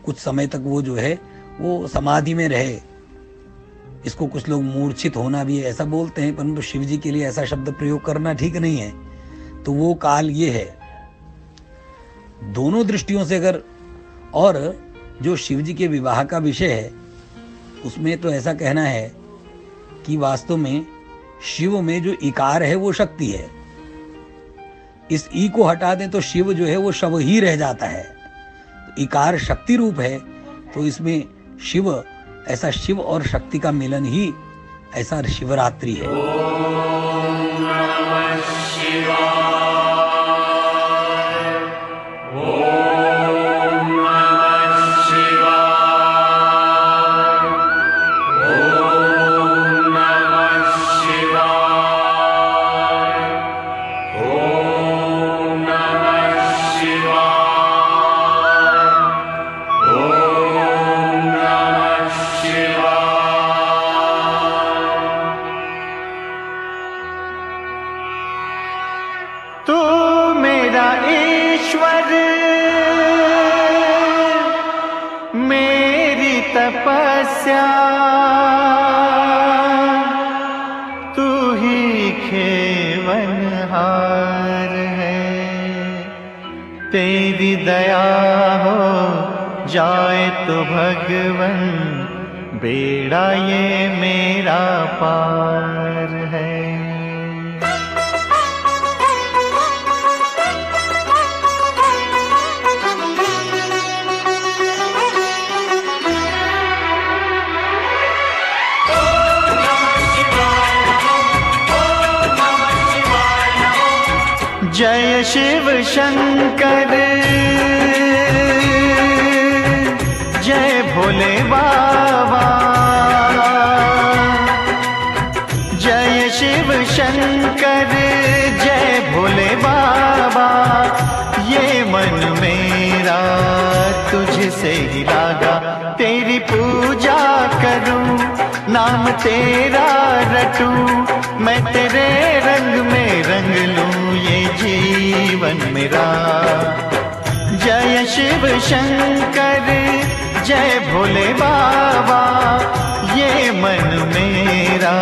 Speaker 6: कुछ समय तक वो जो है वो समाधि में रहे। इसको कुछ लोग मूर्छित होना भी ऐसा बोलते हैं, परंतु शिवजी के लिए ऐसा शब्द प्रयोग करना ठीक नहीं है। तो वो काल ये है दोनों दृष्टियों से। अगर और जो शिवजी के विवाह का विषय है उसमें तो ऐसा कहना है कि वास्तव में शिव में जो इकार है वो शक्ति है। इस ई को हटा दें तो शिव जो है वो शव ही रह जाता है। तो इकार शक्ति रूप है, तो इसमें शिव, ऐसा शिव और शक्ति का मिलन ही ऐसा शिवरात्रि है।
Speaker 4: ओम नमः शिवाय।
Speaker 7: तपस्या तू ही खेवनहार है, तेरी दया हो जाए तो भगवन बेड़ा ये मेरा पार है। जय शिव शंकर जय भोले बाबा, जय शिव शंकर जय भोले बाबा, ये मन मेरा पूजा करूं, नाम तेरा रटूं, मैं तेरे रंग में रंग लूं ये जीवन मेरा। जय शिव शंकर जय भोले बाबा, ये मन मेरा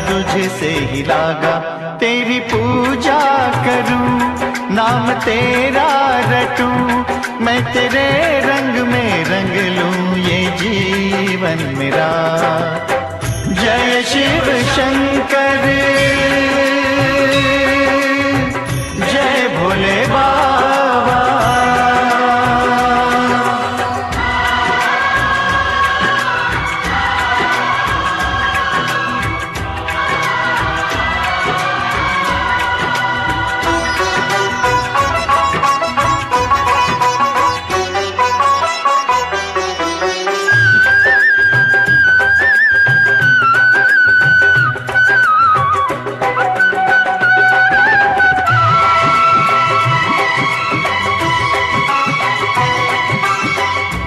Speaker 7: तुझसे ही लागा। तेरी पूजा करूं, नाम तेरा रटूं, मैं तेरे रंग में रंग लूं ये जीवन मेरा। जय शिव शंकर जय भोले बाबा।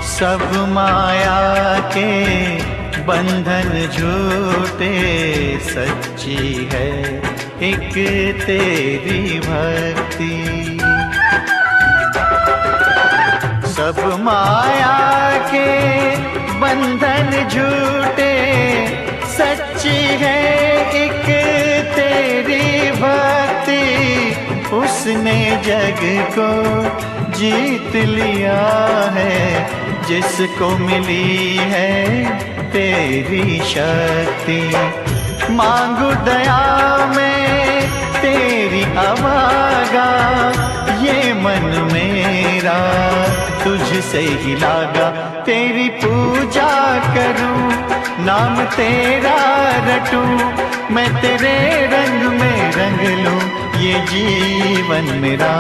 Speaker 7: सब माया के बंधन झूठे, सच्ची है एक तेरी भक्ति। सब माया के बंधन झूठे, सच्ची है एक तेरी भक्ति। उसने जग को जीत लिया है, जिसको मिली है तेरी शक्ति। मांगू दया में तेरी अवागा, ये मन मेरा तुझसे ही लागा। तेरी पूजा करूं, नाम तेरा रटूं, मैं तेरे रंग में रंग लूं ये जीवन मेरा।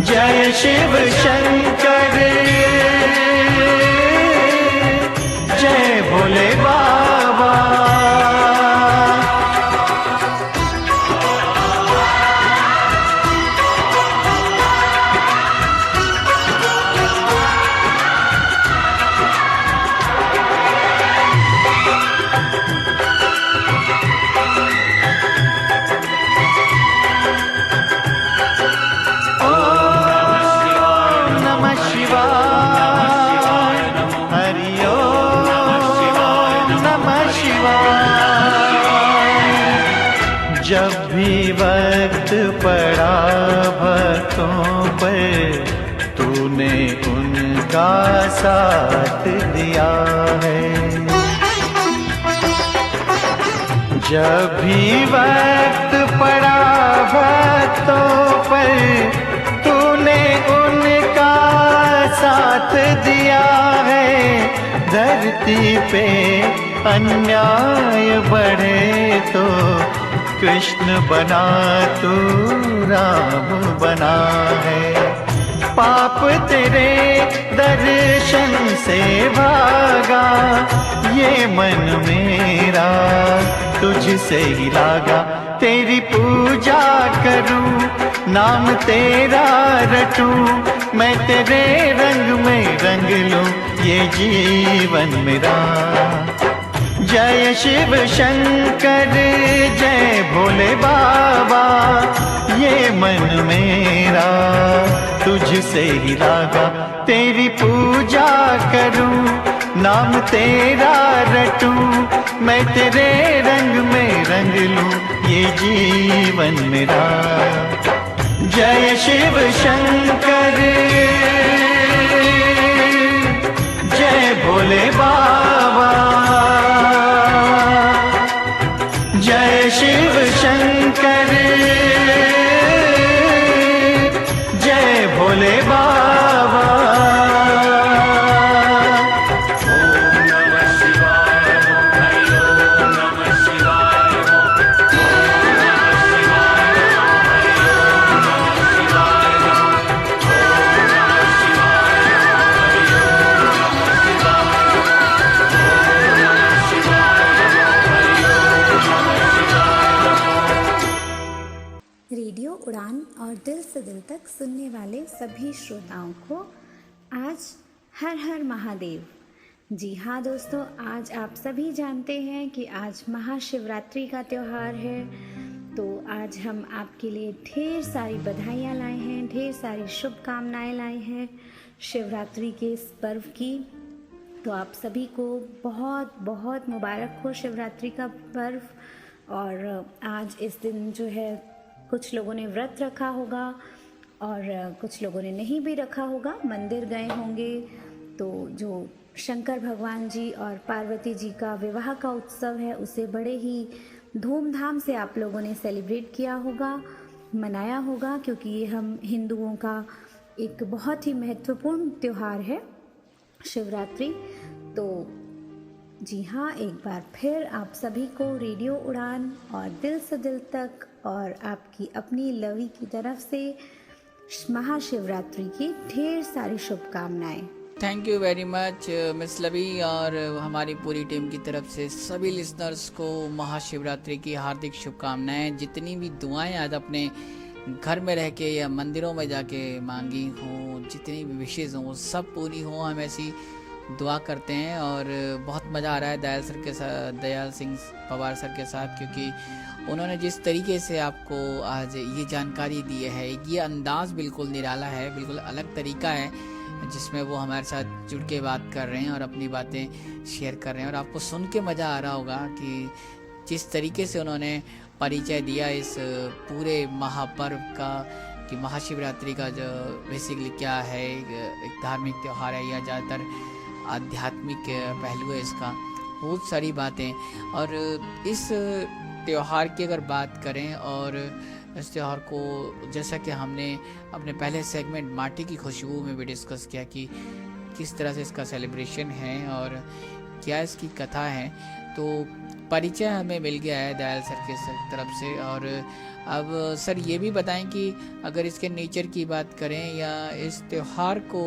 Speaker 7: जय शिव शंकर जय भोले बाबा। जब भी वक्त पड़ा भक्तों पर, तूने उनका साथ दिया है। जब भी वक्त पड़ा भक्तों पर, तूने उनका साथ दिया है। धरती पे अन्याय बढ़े तो कृष्ण बना तू राम बना है। पाप तेरे दर्शन से भागा, ये मन मेरा तुझसे ही लागा। तेरी पूजा करूं, नाम तेरा रटूं, मैं तेरे रंग में रंग लूं ये जीवन मेरा। जय शिव शंकर जय भोले बाबा, ये मन मेरा तुझसे ही लागा। तेरी पूजा करूं, नाम तेरा रटूं, मैं तेरे रंग में रंग लूं ये जीवन मेरा। जय शिव शंकर जय भोले बाबा। जय शिव शंकर जय भोले बाबा। ओम नमः शिवाय, हरि ओम नमः शिवाय, ओम नमः शिवाय, हरि ओम नमः शिवाय, ओम नमः शिवाय, हरि ओम नमः शिवाय, ओम नमः शिवाय, हरि ओम नमः शिवाय।
Speaker 8: रेडियो उड़ान और दिल से दिल तक सुनने वाले सभी श्रोताओं को आज हर हर महादेव। जी हाँ दोस्तों, आज आप सभी जानते हैं कि आज महाशिवरात्रि का त्यौहार है। तो आज हम आपके लिए ढेर सारी बधाइयाँ लाए हैं, ढेर सारी शुभकामनाएं लाए हैं शिवरात्रि के इस पर्व की। तो आप सभी को बहुत बहुत मुबारक हो शिवरात्रि का पर्व। और आज इस दिन जो है कुछ लोगों ने व्रत रखा होगा और कुछ लोगों ने नहीं भी रखा होगा, मंदिर गए होंगे। तो जो शंकर भगवान जी और पार्वती जी का विवाह का उत्सव है उसे बड़े ही धूमधाम से आप लोगों ने सेलिब्रेट किया होगा, मनाया होगा, क्योंकि ये हम हिंदुओं का एक बहुत ही महत्वपूर्ण त्यौहार है शिवरात्रि। तो जी हाँ, एक बार फिर आप सभी को रेडियो उड़ान और दिल से दिल तक और आपकी अपनी लवी की तरफ से महाशिवरात्रि की ढेर सारी शुभकामनाएं।
Speaker 2: Thank you very much miss Lavi, और हमारी पूरी टीम की तरफ से सभी लिसनर्स को महाशिवरात्रि की हार्दिक शुभकामनाएं। जितनी भी दुआएं आज अपने घर में रह के या मंदिरों में जाके मांगी हों, जितनी भी विशेष हों, वो सब पूरी हों, हम ऐसी दुआ करते हैं। और बहुत मज़ा आ रहा है दयाल सर के साथ, दयाल सिंह पवार सर के साथ, क्योंकि उन्होंने जिस तरीके से आपको आज ये जानकारी दी है, ये अंदाज़ बिल्कुल निराला है, बिल्कुल अलग तरीका है जिसमें वो हमारे साथ जुड़ के बात कर रहे हैं और अपनी बातें शेयर कर रहे हैं। और आपको सुन के मज़ा आ रहा होगा कि जिस तरीके से उन्होंने परिचय दिया इस पूरे महापर्व का, कि महाशिवरात्रि का जो बेसिकली क्या है, एक धार्मिक त्यौहार है या ज़्यादातर आध्यात्मिक पहलू है इसका, बहुत सारी बातें। और इस त्यौहार की अगर बात करें, और इस त्यौहार को जैसा कि हमने अपने पहले सेगमेंट माटी की खुशबू में भी डिस्कस किया कि किस तरह से इसका सेलिब्रेशन है और क्या इसकी कथा है, तो परिचय हमें मिल गया है दयाल सर के तरफ से। और अब सर ये भी बताएं कि अगर इसके नेचर की बात करें या इस त्यौहार को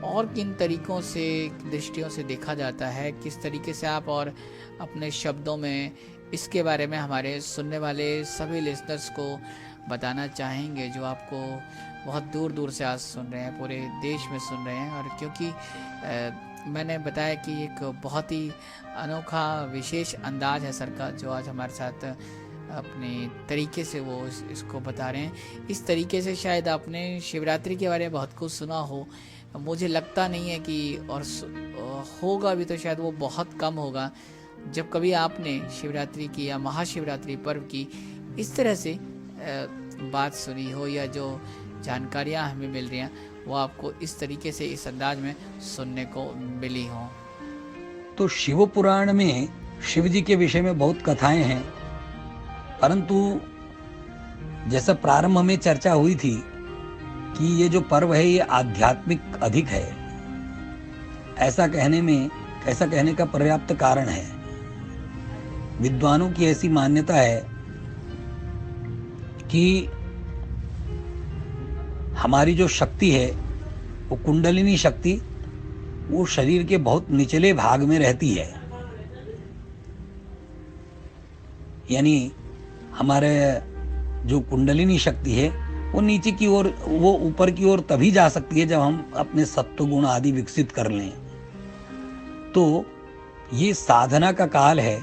Speaker 2: और किन तरीक़ों से, दृष्टियों से देखा जाता है, किस तरीके से आप और अपने शब्दों में इसके बारे में हमारे सुनने वाले सभी लिसनर्स को बताना चाहेंगे जो आपको बहुत दूर दूर से आज सुन रहे हैं, पूरे देश में सुन रहे हैं। और क्योंकि मैंने बताया कि एक बहुत ही अनोखा विशेष अंदाज है सर का, जो आज हमारे साथ अपने तरीके से वो इसको बता रहे हैं। इस तरीके से शायद आपने शिवरात्रि के बारे में बहुत कुछ सुना हो, मुझे लगता नहीं है कि, और होगा भी तो शायद वो बहुत कम होगा जब कभी आपने शिवरात्रि की या महाशिवरात्रि पर्व की इस तरह से बात सुनी हो, या जो जानकारियाँ हमें मिल रही हैं वो आपको इस तरीके से, इस अंदाज में सुनने को मिली हों।
Speaker 6: तो शिव पुराण में शिव जी के विषय में बहुत कथाएं हैं, परंतु जैसा प्रारंभ में चर्चा हुई थी कि ये जो पर्व है ये आध्यात्मिक अधिक है, ऐसा कहने का पर्याप्त कारण है। विद्वानों की ऐसी मान्यता है कि हमारी जो शक्ति है वो कुंडलिनी शक्ति, वो शरीर के बहुत निचले भाग में रहती है। यानी हमारे जो कुंडलिनी शक्ति है वो नीचे की ओर, वो ऊपर की ओर तभी जा सकती है जब हम अपने सत्व गुण आदि विकसित कर लें। तो ये साधना का काल है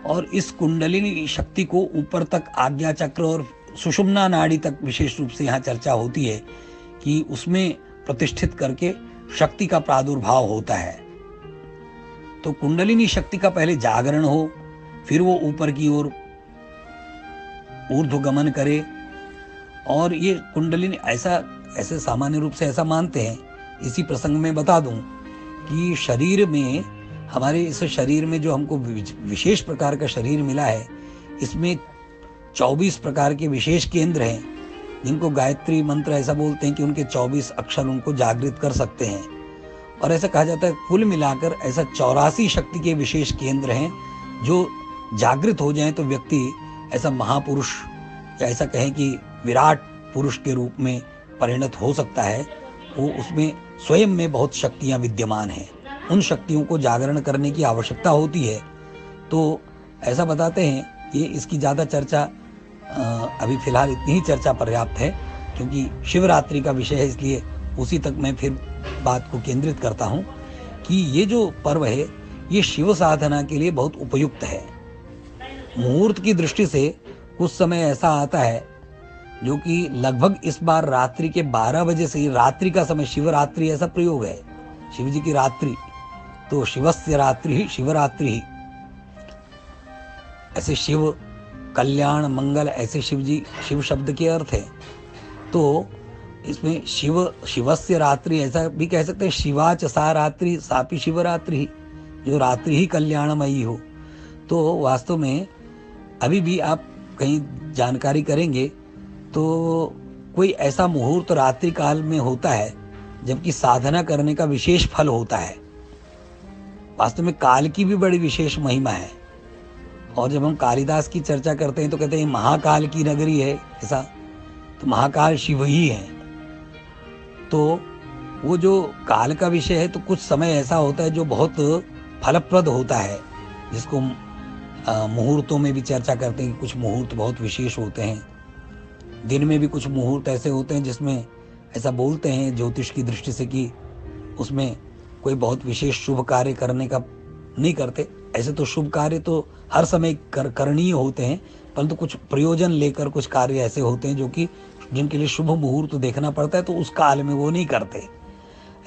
Speaker 6: और इस कुंडलिनी शक्ति को ऊपर तक आज्ञा चक्र और सुषुम्ना नाड़ी तक विशेष रूप से यहाँ चर्चा होती है कि उसमें प्रतिष्ठित करके शक्ति का प्रादुर्भाव होता है। तो कुंडलिनी शक्ति का पहले जागरण हो, फिर वो ऊपर की ओर ऊर्ध्वगमन करे। और ये कुंडलिनी ऐसे सामान्य रूप से ऐसा मानते हैं, इसी प्रसंग में बता दूं कि शरीर में, हमारे इस शरीर में जो हमको विशेष प्रकार का शरीर मिला है, इसमें 24 प्रकार के विशेष केंद्र हैं, जिनको गायत्री मंत्र ऐसा बोलते हैं कि उनके 24 अक्षर उनको जागृत कर सकते हैं। और ऐसा कहा जाता है कुल मिलाकर ऐसा 84 शक्ति के विशेष केंद्र हैं जो जागृत हो जाएं तो व्यक्ति ऐसा महापुरुष, या ऐसा कहें कि विराट पुरुष के रूप में परिणत हो सकता है। वो उसमें स्वयं में बहुत शक्तियां विद्यमान हैं, उन शक्तियों को जागरण करने की आवश्यकता होती है। तो ऐसा बताते हैं, ये इसकी ज़्यादा चर्चा अभी फिलहाल इतनी ही चर्चा पर्याप्त है, क्योंकि शिवरात्रि का विषय है, इसलिए उसी तक मैं फिर बात को केंद्रित करता हूँ कि ये जो पर्व है ये शिव साधना के लिए बहुत उपयुक्त है। मुहूर्त की दृष्टि से कुछ समय ऐसा आता है जो कि लगभग इस बार रात्रि के 12 बजे से, रात्रि का समय, शिवरात्रि ऐसा प्रयोग है, शिव जी की रात्रि, तो शिवस्य रात्रि ही शिवरात्रि ही, ऐसे शिव कल्याण मंगल ऐसे शिव जी, शिव शब्द के अर्थ है। तो इसमें शिवस्य रात्रि ऐसा भी कह सकते हैं, शिवाच सा रात्रि सापी शिवरात्रि ही, जो रात्रि ही कल्याणमयी हो। तो वास्तव में अभी भी आप कहीं जानकारी करेंगे तो कोई ऐसा मुहूर्त रात्रि काल में होता है जबकि साधना करने का विशेष फल होता है। वास्तव में काल की भी बड़ी विशेष महिमा है। और जब हम कालिदास की चर्चा करते हैं तो कहते हैं महाकाल की नगरी है ऐसा, तो महाकाल शिव ही है। तो वो जो काल का विषय है, तो कुछ समय ऐसा होता है जो बहुत फलप्रद होता है, जिसको मुहूर्तों में भी चर्चा करते हैं कि कुछ मुहूर्त बहुत विशेष होते हैं। दिन में भी कुछ मुहूर्त ऐसे होते हैं जिसमें ऐसा बोलते हैं ज्योतिष की दृष्टि से कि उसमें कोई बहुत विशेष शुभ कार्य करने का नहीं करते। ऐसे तो शुभ कार्य तो हर समय करणीय होते हैं, परंतु कुछ प्रयोजन लेकर कुछ कार्य ऐसे होते हैं जो कि जिनके लिए शुभ मुहूर्त देखना पड़ता है, तो उस काल में वो नहीं करते।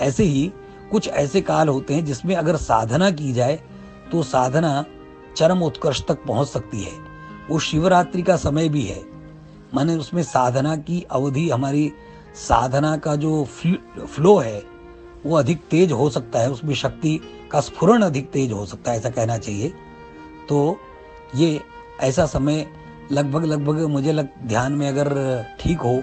Speaker 6: ऐसे ही कुछ ऐसे काल होते हैं जिसमें अगर साधना की जाए तो साधना चरम उत्कर्ष तक पहुंच सकती है। वो शिवरात्रि का समय भी है, माने उसमें साधना की अवधि, हमारी साधना का जो फ्लो है वो अधिक तेज हो सकता है, उसमें शक्ति का स्फुरण अधिक तेज हो सकता है, ऐसा कहना चाहिए। तो ये ऐसा समय लगभग मुझे ध्यान में अगर ठीक हो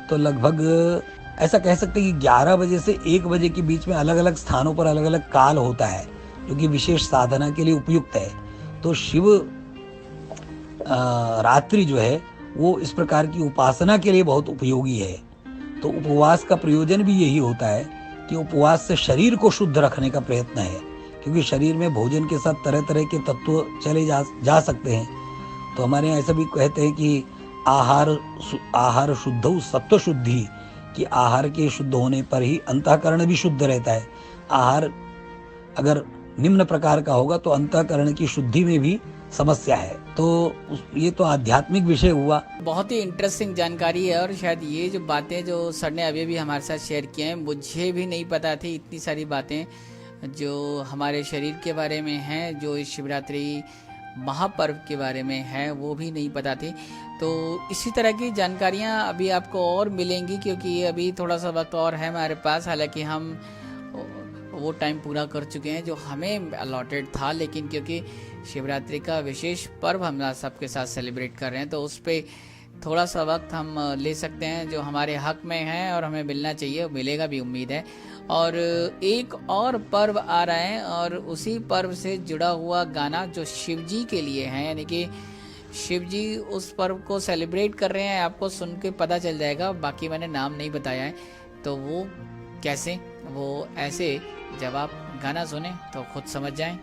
Speaker 6: तो लगभग ऐसा कह सकते हैं कि 11 बजे से 1 बजे के बीच में अलग अलग स्थानों पर अलग अलग काल होता है जो कि विशेष साधना के लिए उपयुक्त है। तो शिव रात्रि जो है वो इस प्रकार की उपासना के लिए बहुत उपयोगी है। तो उपवास का प्रयोजन भी यही होता है कि उपवास से शरीर को शुद्ध रखने का प्रयत्न है, क्योंकि शरीर में भोजन के साथ तरह तरह के तत्व चले जा सकते हैं। तो हमारे यहाँ ऐसा भी कहते हैं कि आहार शुद्ध सत्व शुद्धि, कि आहार के शुद्ध होने पर ही अंतःकरण भी शुद्ध रहता है। आहार अगर निम्न प्रकार का होगा तो अंतःकरण की शुद्धि में भी समस्या है। तो ये तो आध्यात्मिक विषय हुआ।
Speaker 2: बहुत ही इंटरेस्टिंग जानकारी है, और शायद ये जो बातें जो सर ने अभी भी हमारे साथ शेयर किए हैं, मुझे भी नहीं पता थी। इतनी सारी बातें जो हमारे शरीर के बारे में हैं, जो इस शिवरात्रि महापर्व के बारे में है, वो भी नहीं पता थी। तो इसी तरह की जानकारियां अभी आपको और मिलेंगी, क्योंकि अभी थोड़ा सा वक्त और है हमारे पास। हालांकि हम वो टाइम पूरा कर चुके हैं जो हमें अलॉटेड था, लेकिन क्योंकि शिवरात्रि का विशेष पर्व हम सबके साथ सेलिब्रेट कर रहे हैं, तो उस पर थोड़ा सा वक्त हम ले सकते हैं जो हमारे हक में है और हमें मिलना चाहिए, मिलेगा भी उम्मीद है। और एक और पर्व आ रहा है, और उसी पर्व से जुड़ा हुआ गाना जो शिव जी के लिए है, यानी कि शिव जी उस पर्व को सेलिब्रेट कर रहे हैं, आपको सुन के पता चल जाएगा। बाकी मैंने नाम नहीं बताया है, तो वो कैसे, वो ऐसे, जब आप गाना सुने तो खुद समझ जाएं।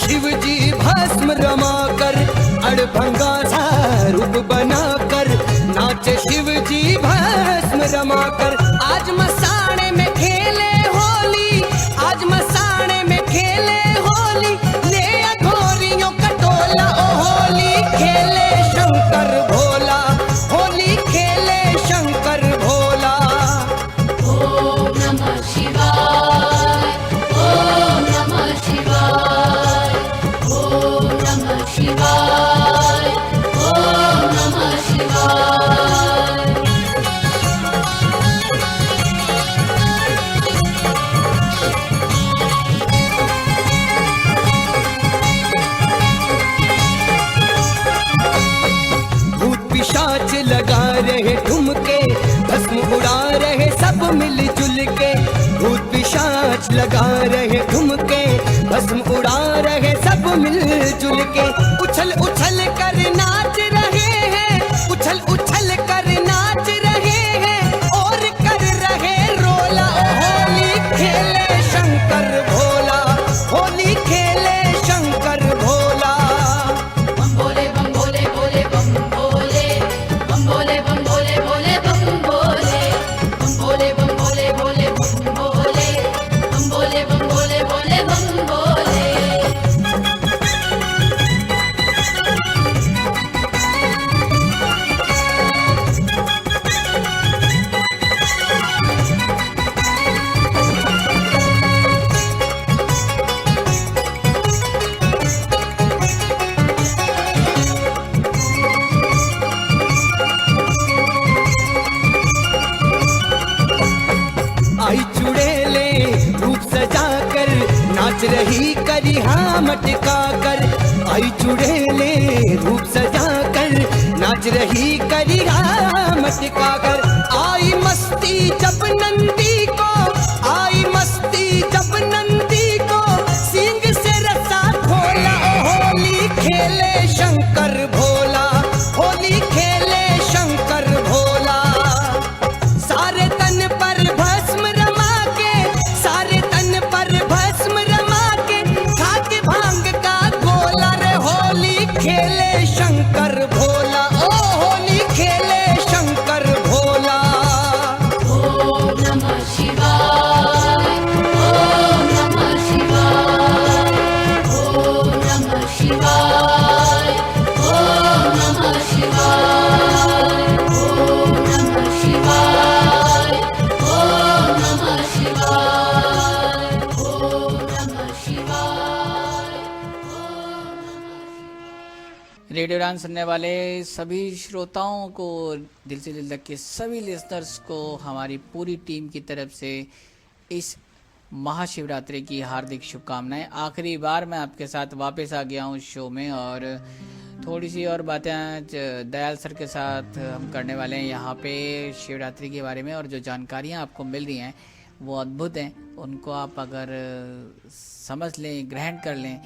Speaker 9: शिव जी भस्म रमाकर, अड़भंगा सा रूप बनाकर नाचे शिव जी भस्म रमाकर। आज मसाणे में खेले होली, आज मसाणे में खेले होली, ले अघोरियों का टोला ओ होली खेले शंकर भोला, होली खेले शंकर भोला।
Speaker 10: ओम नमः शिवाय, ओम नमः शिवाय, ओम नमः शिवाय, ओम नमः शिवाय।
Speaker 9: भूत पिशाच लगा रहे ठुमके, भस्म उड़ा रहे सब मिलजुल के। भूत पिशाच लगा रहे ठुमके, भस्म उड़ा रहे सब मिलजुल के। उछल उछल कर नाच रहे हैं, उछल उछल कर नाच रहे हैं, और कर रहे रोला ओ होली खेले शंकर भोला, होली खेले शंकर भोला।
Speaker 10: बम भोले बम भोले भोले बम भोले, बम भोले बम भोले भोले बम भोले, बम भोले बम भोले भोले बम भोले, बम भोले बम भोले भोले बम भोले।
Speaker 9: आई चुड़ैले रूप सजाकर नाच रही करिहा मटका कर। आई चुड़ैले रूप सजाकर नाच रही करिहा मटका कर। आई मस्ती जब नंदी को, आई मस्ती जब नंदी को, सींग से रसा खोला ओ होली खेले शंकर भोला, होली खेले शंकर भोला। सारे तन पर भस्म रमा के, सारे तन पर भस्म रमा के, खाके भांग का गोला रे होली खेले शंकर भोला, ओ होली खेले शंकर भोला।
Speaker 10: ओम नमः शिवाय, ओम नमः शिवाय, ओम नमः शिवाय, ओम नमः शिवाय, ओम नमः शिवाय, ओम नमः शिवाय, ओम नमः शिवाय, ओम नमः।
Speaker 2: रेडियो डांस सुनने वाले सभी श्रोताओं को, दिल से दिल तक के सभी लिसनर्स को हमारी पूरी टीम की तरफ से इस महाशिवरात्रि की हार्दिक शुभकामनाएं। आखिरी बार मैं आपके साथ वापस आ गया हूँ शो में, और थोड़ी सी और बातें आज दयाल सर के साथ हम करने वाले हैं यहाँ पे शिवरात्रि के बारे में। और जो जानकारियाँ आपको मिल रही हैं वो अद्भुत हैं, उनको आप अगर समझ लें, ग्रहण कर लें,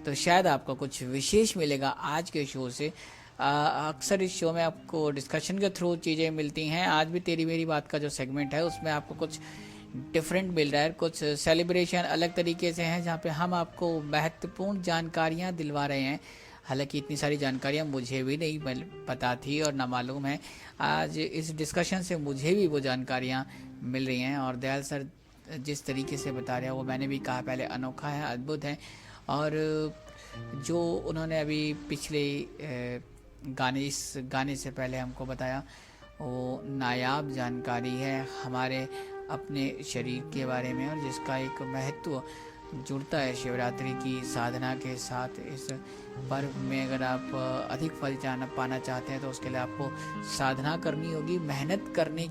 Speaker 2: तो शायद आपको कुछ विशेष मिलेगा आज के शो से। अक्सर इस शो में आपको डिस्कशन के थ्रू चीज़ें मिलती हैं। आज भी तेरी मेरी बात का जो सेगमेंट है उसमें आपको कुछ डिफरेंट मिल रहा है, कुछ सेलिब्रेशन अलग तरीके से हैं जहाँ पे हम आपको महत्वपूर्ण जानकारियाँ दिलवा रहे हैं। हालांकि इतनी सारी जानकारियाँ मुझे भी नहीं पता थी और ना मालूम है। आज इस डिस्कशन से मुझे भी वो जानकारियाँ मिल रही हैं, और दयाल सर जिस तरीके से बता रहे हैं वो मैंने भी कहा पहले, अनोखा है, अद्भुत है। और जो उन्होंने अभी पिछले इस गाने से पहले हमको बताया वो नायाब जानकारी है हमारे अपने शरीर के बारे में, और जिसका एक महत्व जुड़ता है शिवरात्रि की साधना के साथ। इस पर्व में अगर आप अधिक फल पाना चाहते हैं तो उसके लिए आपको साधना करनी होगी। मेहनत करने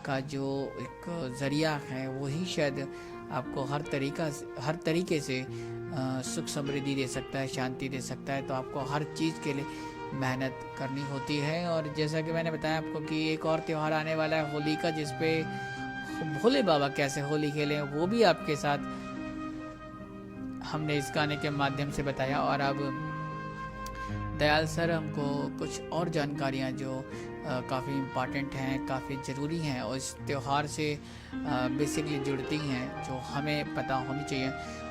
Speaker 2: का जो एक ज़रिया है वही शायद आपको हर तरीके से सुख समृद्धि दे सकता है, शांति दे सकता है। तो आपको हर चीज़ के लिए मेहनत करनी होती है। और जैसा कि मैंने बताया आपको कि एक और त्यौहार आने वाला है होली का, जिसपे भोले बाबा कैसे होली खेले वो भी आपके साथ हमने इस गाने के माध्यम से बताया। और अब दयाल सर हमको कुछ और जानकारियाँ जो काफ़ी इम्पॉर्टेंट हैं, काफ़ी ज़रूरी हैं और इस त्यौहार से बेसिकली जुड़ती हैं, जो हमें पता होनी चाहिए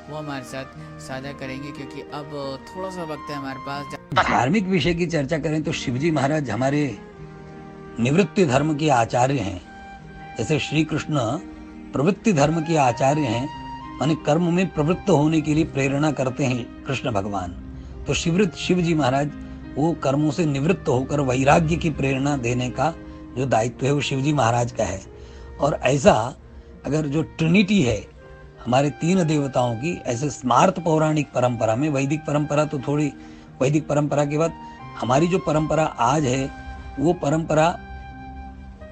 Speaker 2: वो हमारे साथ साझा करेंगे, क्योंकि अब थोड़ा सा वक्त है हमारे पास।
Speaker 6: धार्मिक विषय की चर्चा करें तो शिवजी महाराज हमारे निवृत्ति धर्म के आचार्य हैं। जैसे श्री कृष्ण प्रवृत्ति धर्म के आचार्य हैं, माने कर्म में प्रवृत्त होने के लिए प्रेरणा करते हैं कृष्ण भगवान। तो शिव जी महाराज वो कर्मों से निवृत्त होकर वैराग्य की प्रेरणा देने का जो दायित्व है वो शिवजी महाराज का है। और ऐसा अगर जो ट्रिनिटी है हमारे 3 देवताओं की, ऐसे स्मार्त पौराणिक परंपरा में, वैदिक परंपरा तो थोड़ी, वैदिक परंपरा के बाद हमारी जो परंपरा आज है वो परंपरा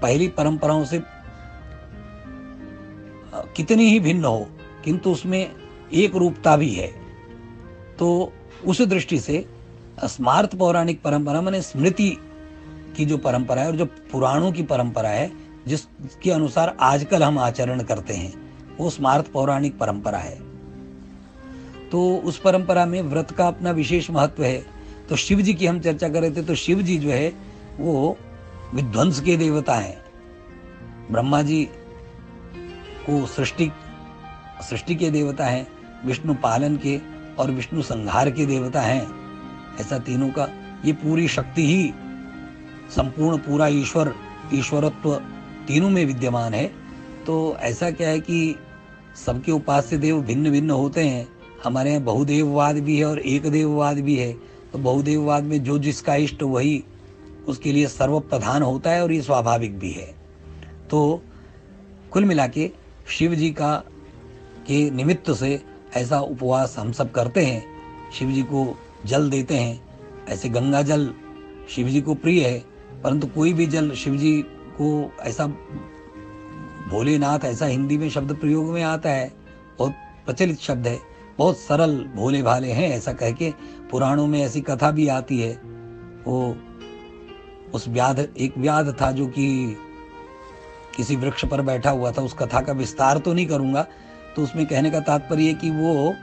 Speaker 6: पहली परंपराओं से कितनी ही भिन्न हो, किंतु उसमें एक रूपता भी है। तो उस दृष्टि से स्मार्त पौराणिक परंपरा माने स्मृति की जो परंपरा है और जो पुराणों की परंपरा है जिसके अनुसार आजकल हम आचरण करते हैं, वो स्मार्त पौराणिक परंपरा है। तो उस परंपरा में व्रत का अपना विशेष महत्व है। तो शिव जी की हम चर्चा कर रहे थे, तो शिव जी जो है वो विध्वंस के देवता हैं। ब्रह्मा जी को सृष्टि के देवता हैं, विष्णु पालन के और विष्णु संहार के देवता हैं। ऐसा तीनों का ये पूरी शक्ति ही संपूर्ण पूरा ईश्वरत्व तीनों में विद्यमान है। तो ऐसा क्या है कि सबके उपास्य देव भिन्न भिन्न होते हैं। हमारे यहाँ बहुदेववाद भी है और एक देववाद भी है। तो बहुदेववाद में जो जिसका इष्ट वही उसके लिए सर्वप्रधान होता है और ये स्वाभाविक भी है। तो कुल मिला के शिव जी के निमित्त से ऐसा उपवास हम सब करते हैं, शिव जी को जल देते हैं। ऐसे गंगा जल शिव जी को प्रिय है, परंतु कोई भी जल शिव जी को ऐसा, भोलेनाथ ऐसा हिंदी में शब्द प्रयोग में आता है, बहुत प्रचलित शब्द है, बहुत सरल भोले भाले हैं ऐसा कह के पुराणों में ऐसी कथा भी आती है। वो उस एक व्याध था जो कि किसी वृक्ष पर बैठा हुआ था। उस कथा का विस्तार तो नहीं करूंगा। तो उसमें कहने का तात्पर्य कि वो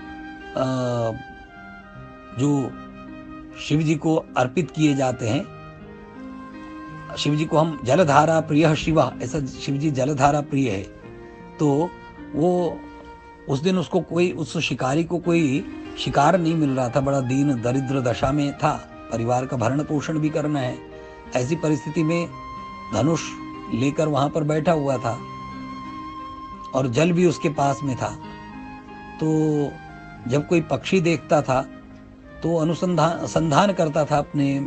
Speaker 6: जो शिव जी को अर्पित किए जाते हैं, शिव जी को हम जलधारा प्रिय शिवा, ऐसा शिव जी जलधारा प्रिय है। तो वो उस दिन उस शिकारी को कोई शिकार नहीं मिल रहा था, बड़ा दीन दरिद्र दशा में था, परिवार का भरण पोषण भी करना है। ऐसी परिस्थिति में धनुष लेकर वहां पर बैठा हुआ था और जल भी उसके पास में था। तो जब कोई पक्षी देखता था तो अनुसंधान करता था अपने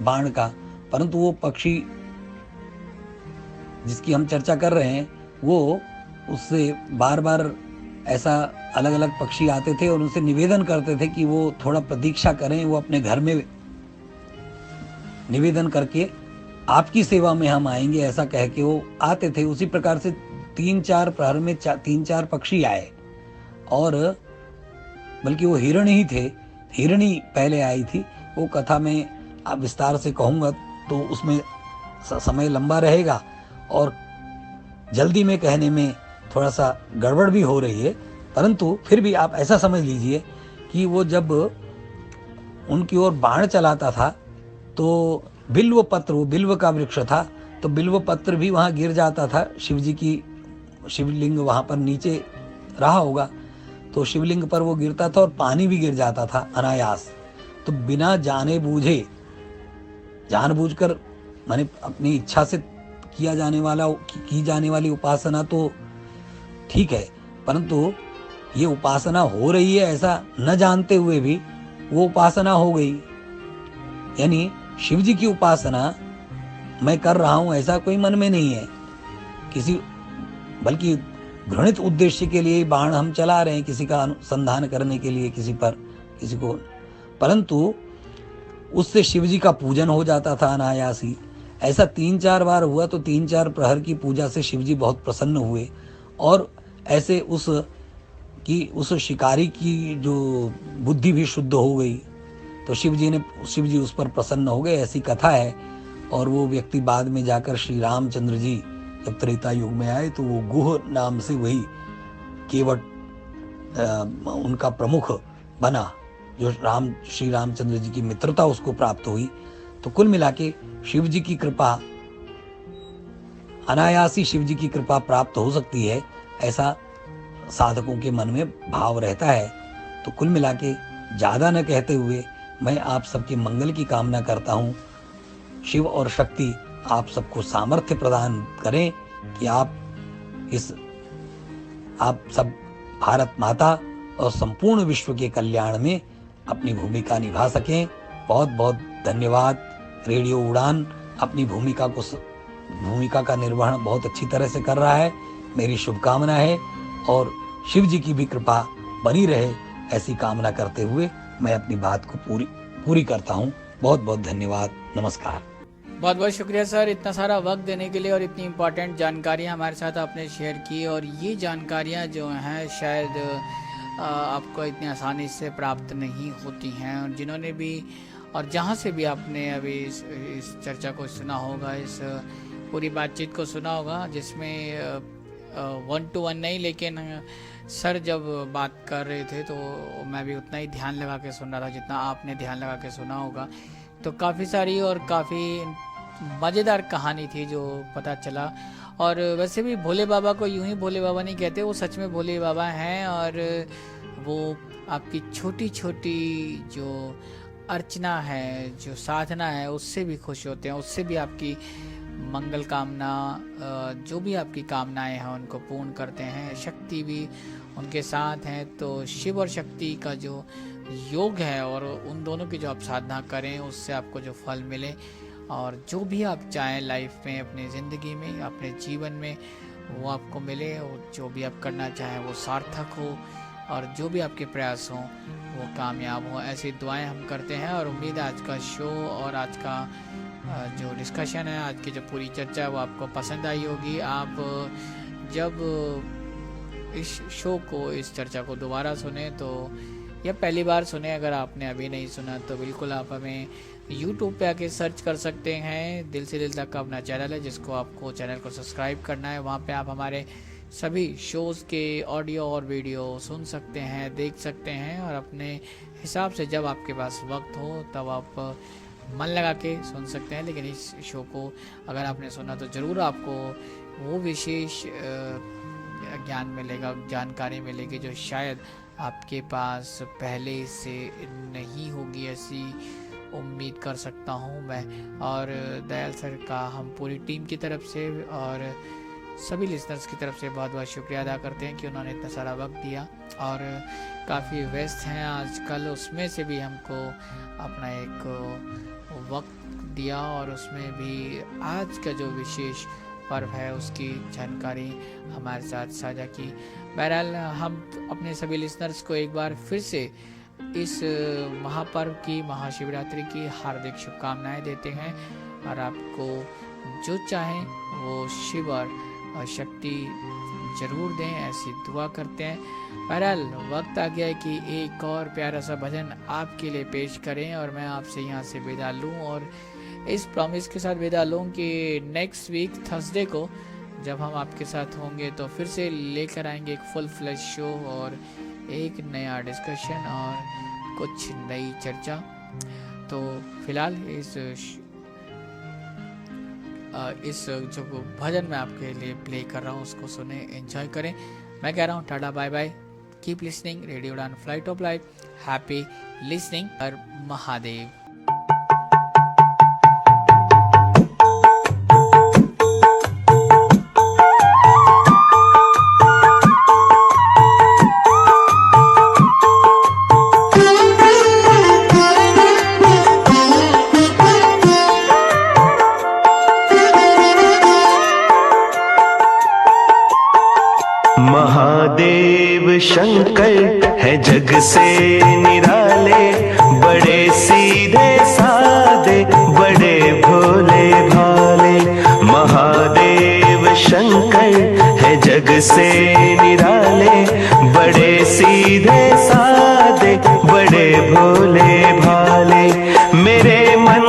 Speaker 6: बाण का, परंतु वो पक्षी जिसकी हम चर्चा कर रहे हैं वो उससे बार बार ऐसा अलग अलग पक्षी आते थे और उनसे निवेदन करते थे कि वो थोड़ा प्रतीक्षा करें, वो अपने घर में निवेदन करके आपकी सेवा में हम आएंगे, ऐसा कह के वो आते थे। उसी प्रकार से 3-4 प्रहर में 3-4 पक्षी आए, और बल्कि वो हिरण ही थे, हिरणी पहले आई थी। वो कथा में आप विस्तार से कहूँगा तो उसमें समय लंबा रहेगा और जल्दी में कहने में थोड़ा सा गड़बड़ भी हो रही है, परंतु फिर भी आप ऐसा समझ लीजिए कि वो जब उनकी ओर बाण चलाता था तो बिल्व पत्र, वो बिल्व का वृक्ष था, तो बिल्व पत्र भी वहाँ गिर जाता था। शिव जी की शिवलिंग वहाँ पर नीचे रहा होगा, तो शिवलिंग पर वो गिरता था और पानी भी गिर जाता था अनायास। तो बिना जानबूझकर माने अपनी इच्छा से की जाने वाली उपासना तो ठीक है, परंतु ये उपासना हो रही है ऐसा न जानते हुए भी वो उपासना हो गई। यानी शिव जी की उपासना मैं कर रहा हूं ऐसा कोई मन में नहीं है, बल्कि घृणित उद्देश्य के लिए बाण हम चला रहे हैं, किसी का अनुसंधान करने के लिए, किसी को, परंतु उससे शिव जी का पूजन हो जाता था अनायास ही। ऐसा 3-4 बार हुआ, तो 3-4 प्रहर की पूजा से शिव जी बहुत प्रसन्न हुए और ऐसे उस शिकारी की जो बुद्धि भी शुद्ध हो गई। तो शिव जी उस पर प्रसन्न हो गए, ऐसी कथा है। और वो व्यक्ति बाद में जाकर श्री रामचंद्र जी जब त्रेता युग में आए तो वो गुह नाम से वही केवट उनका प्रमुख बना, जो श्री रामचंद्र जी की मित्रता उसको प्राप्त हुई। तो कुल मिला के शिव जी की कृपा, अनायासी शिव जी की कृपा प्राप्त हो सकती है, ऐसा साधकों के मन में भाव रहता है। तो कुल मिला के ज़्यादा न कहते हुए मैं आप सबके मंगल की कामना करता हूँ। शिव और शक्ति आप सबको सामर्थ्य प्रदान करें कि आप सब भारत माता और संपूर्ण विश्व के कल्याण में अपनी भूमिका निभा सकें। बहुत बहुत धन्यवाद। रेडियो उड़ान अपनी भूमिका का निर्वहन बहुत अच्छी तरह से कर रहा है। मेरी शुभकामना है और शिव जी की भी कृपा बनी रहे, ऐसी कामना करते हुए मैं अपनी बात को पूरी करता हूँ। बहुत बहुत धन्यवाद। नमस्कार।
Speaker 2: बहुत बहुत शुक्रिया सर, इतना सारा वक्त देने के लिए और इतनी इम्पोर्टेंट जानकारियाँ हमारे साथ आपने शेयर की। और ये जानकारियाँ जो हैं शायद आपको इतनी आसानी से प्राप्त नहीं होती हैं, और जिन्होंने भी और जहाँ से भी आपने अभी इस चर्चा को सुना होगा, इस पूरी बातचीत को सुना होगा, जिसमें 1-to-1 नहीं, लेकिन सर जब बात कर रहे थे तो मैं भी उतना ही ध्यान लगा के सुन रहा था जितना आपने ध्यान लगा के सुना होगा। तो काफ़ी सारी और काफ़ी मज़ेदार कहानी थी जो पता चला। और वैसे भी भोले बाबा को यूं ही भोले बाबा नहीं कहते, वो सच में भोले बाबा हैं, और वो आपकी छोटी छोटी जो अर्चना है, जो साधना है, उससे भी खुश होते हैं, उससे भी आपकी मंगल कामना, जो भी आपकी कामनाएं हैं उनको पूर्ण करते हैं। शक्ति भी उनके साथ हैं। तो शिव और शक्ति का जो योग है और उन दोनों की जो आप साधना करें, उससे आपको जो फल मिले और जो भी आप चाहें लाइफ में, अपनी ज़िंदगी में, अपने जीवन में, वो आपको मिले। और जो भी आप करना चाहें वो सार्थक हो, और जो भी आपके प्रयास हों वो कामयाब हो, ऐसी दुआएं हम करते हैं। और उम्मीद है आज का शो और आज का जो डिस्कशन है, आज की जो पूरी चर्चा है वो आपको पसंद आई होगी। आप जब इस शो को, इस चर्चा को दोबारा सुने तो, या पहली बार सुने, अगर आपने अभी नहीं सुना तो बिल्कुल आप हमें YouTube पे आके सर्च कर सकते हैं। दिल से दिल तक का अपना चैनल है, जिसको आपको चैनल को सब्सक्राइब करना है। वहाँ पे आप हमारे सभी शोज़ के ऑडियो और वीडियो सुन सकते हैं, देख सकते हैं, और अपने हिसाब से जब आपके पास वक्त हो तब आप मन लगा के सुन सकते हैं। लेकिन इस शो को अगर आपने सुना तो ज़रूर आपको वो विशेष ज्ञान मिलेगा, जानकारी मिलेगी जो शायद आपके पास पहले से नहीं होगी, ऐसी उम्मीद कर सकता हूँ मैं। और दयाल सर का हम पूरी टीम की तरफ से और सभी लिसनर्स की तरफ से बहुत बहुत शुक्रिया अदा करते हैं कि उन्होंने इतना सारा वक्त दिया, और काफ़ी व्यस्त हैं आजकल, उसमें से भी हमको अपना एक वक्त दिया, और उसमें भी आज का जो विशेष पर्व है उसकी जानकारी हमारे साथ साझा की। बहरहाल हम अपने सभी लिसनर्स को एक बार फिर से इस महापर्व की, महाशिवरात्रि की हार्दिक शुभकामनाएं देते हैं, और आपको जो चाहें वो शिव और शक्ति जरूर दें, ऐसी दुआ करते हैं। बहरहाल वक्त आ गया है कि एक और प्यारा सा भजन आपके लिए पेश करें, और मैं आपसे यहाँ से विदा लूँ, और इस प्रॉमिस के साथ विदा लूँ कि नेक्स्ट वीक थर्सडे को जब हम आपके साथ होंगे तो फिर से लेकर आएंगे एक फुल फ्लैश शो और एक नया डिस्कशन और कुछ नई चर्चा। तो फिलहाल इस जो भजन मैं आपके लिए प्ले कर रहा हूँ उसको सुने, एंजॉय करें। मैं कह रहा हूँ tata bye bye, keep listening radio Udaan flight of life, happy listening, Har Mahadev.
Speaker 11: Mahadev Shankar है जग से निराले, बड़े सीधे साधे बड़े भोले भाले। महादेव शंकर है जग से निराले, बड़े सीधे साधे बड़े भोले भाले। मेरे मन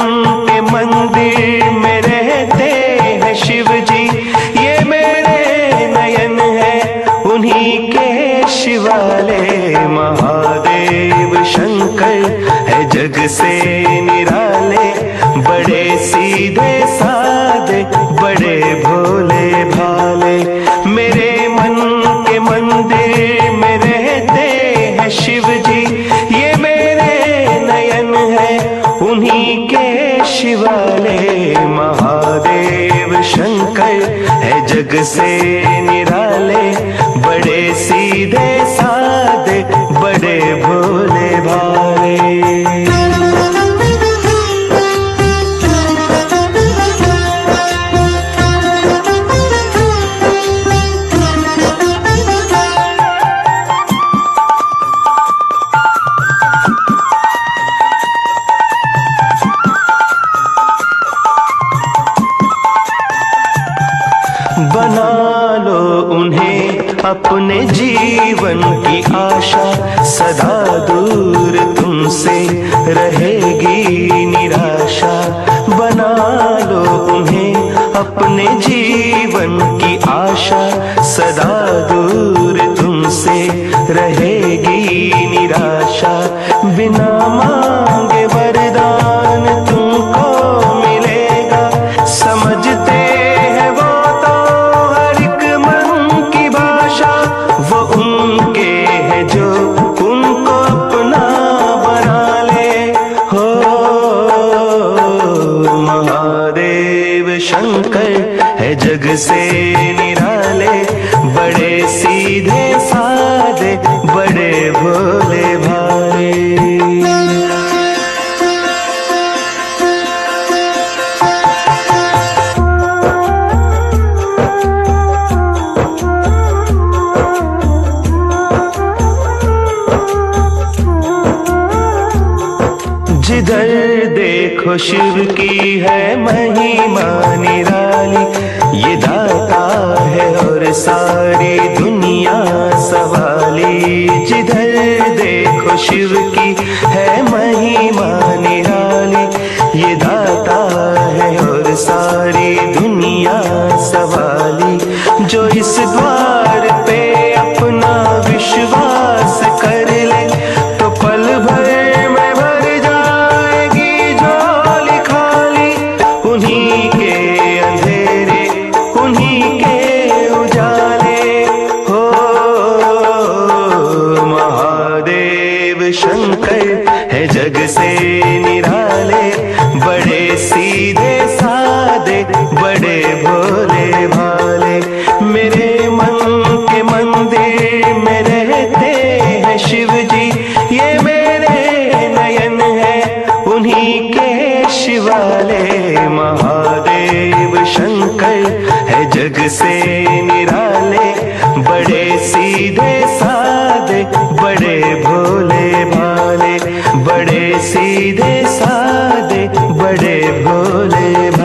Speaker 11: के मंदिर में रहते हैं शिव जी, ये मेरे नयन है उन्हीं के शिवाले। महादेव शंकर है जग से निराले, बड़े है जग से निराले, बड़े सीधे साधे, बड़े भोले भाले। बना लो उन्हें अपने जीवन की आशा, सदा दूर तुमसे रहेगी निराशा। बना लो उन्हें अपने जीवन की आशा, सदा दूर तुमसे रहेगी निराशा। बिना मांगे वरदान तुमको मिलेगा, समझते हैं वो तो हर एक मन की भाषा। वो उनके हैं जो उनको अपना बना ले। हो महादेव शंकर है जग से निराले, बड़े सीधे साधे, बड़े भोले भाले। जिधर देखो शिव की है महिमा निराली, ये दाता है और सारी दुनिया सवाली। जिधर देखो शिव की है महिमा निराली, ये दाता है और सारी दुनिया सवाली। जो इस द्वार पे अपना विश्वास कर ले, तो पल भर में भर जाएगी झोली खाली। उन्हीं के अंधेरे, उन्हीं के उजाले। हो महादेव शंकर है जग से निराले, बड़े सीधे साधे, बड़े भोले भाले। मेरे मन के मंदिर में रहते हैं शिव जी, ये मेरे नयन है उन्हीं के शिवाले। महादेव शंकर है जग से निराले, बड़े सीधे साधे, बड़े भोले भाले। बड़े सीधे साधे, बड़े भोले भाले।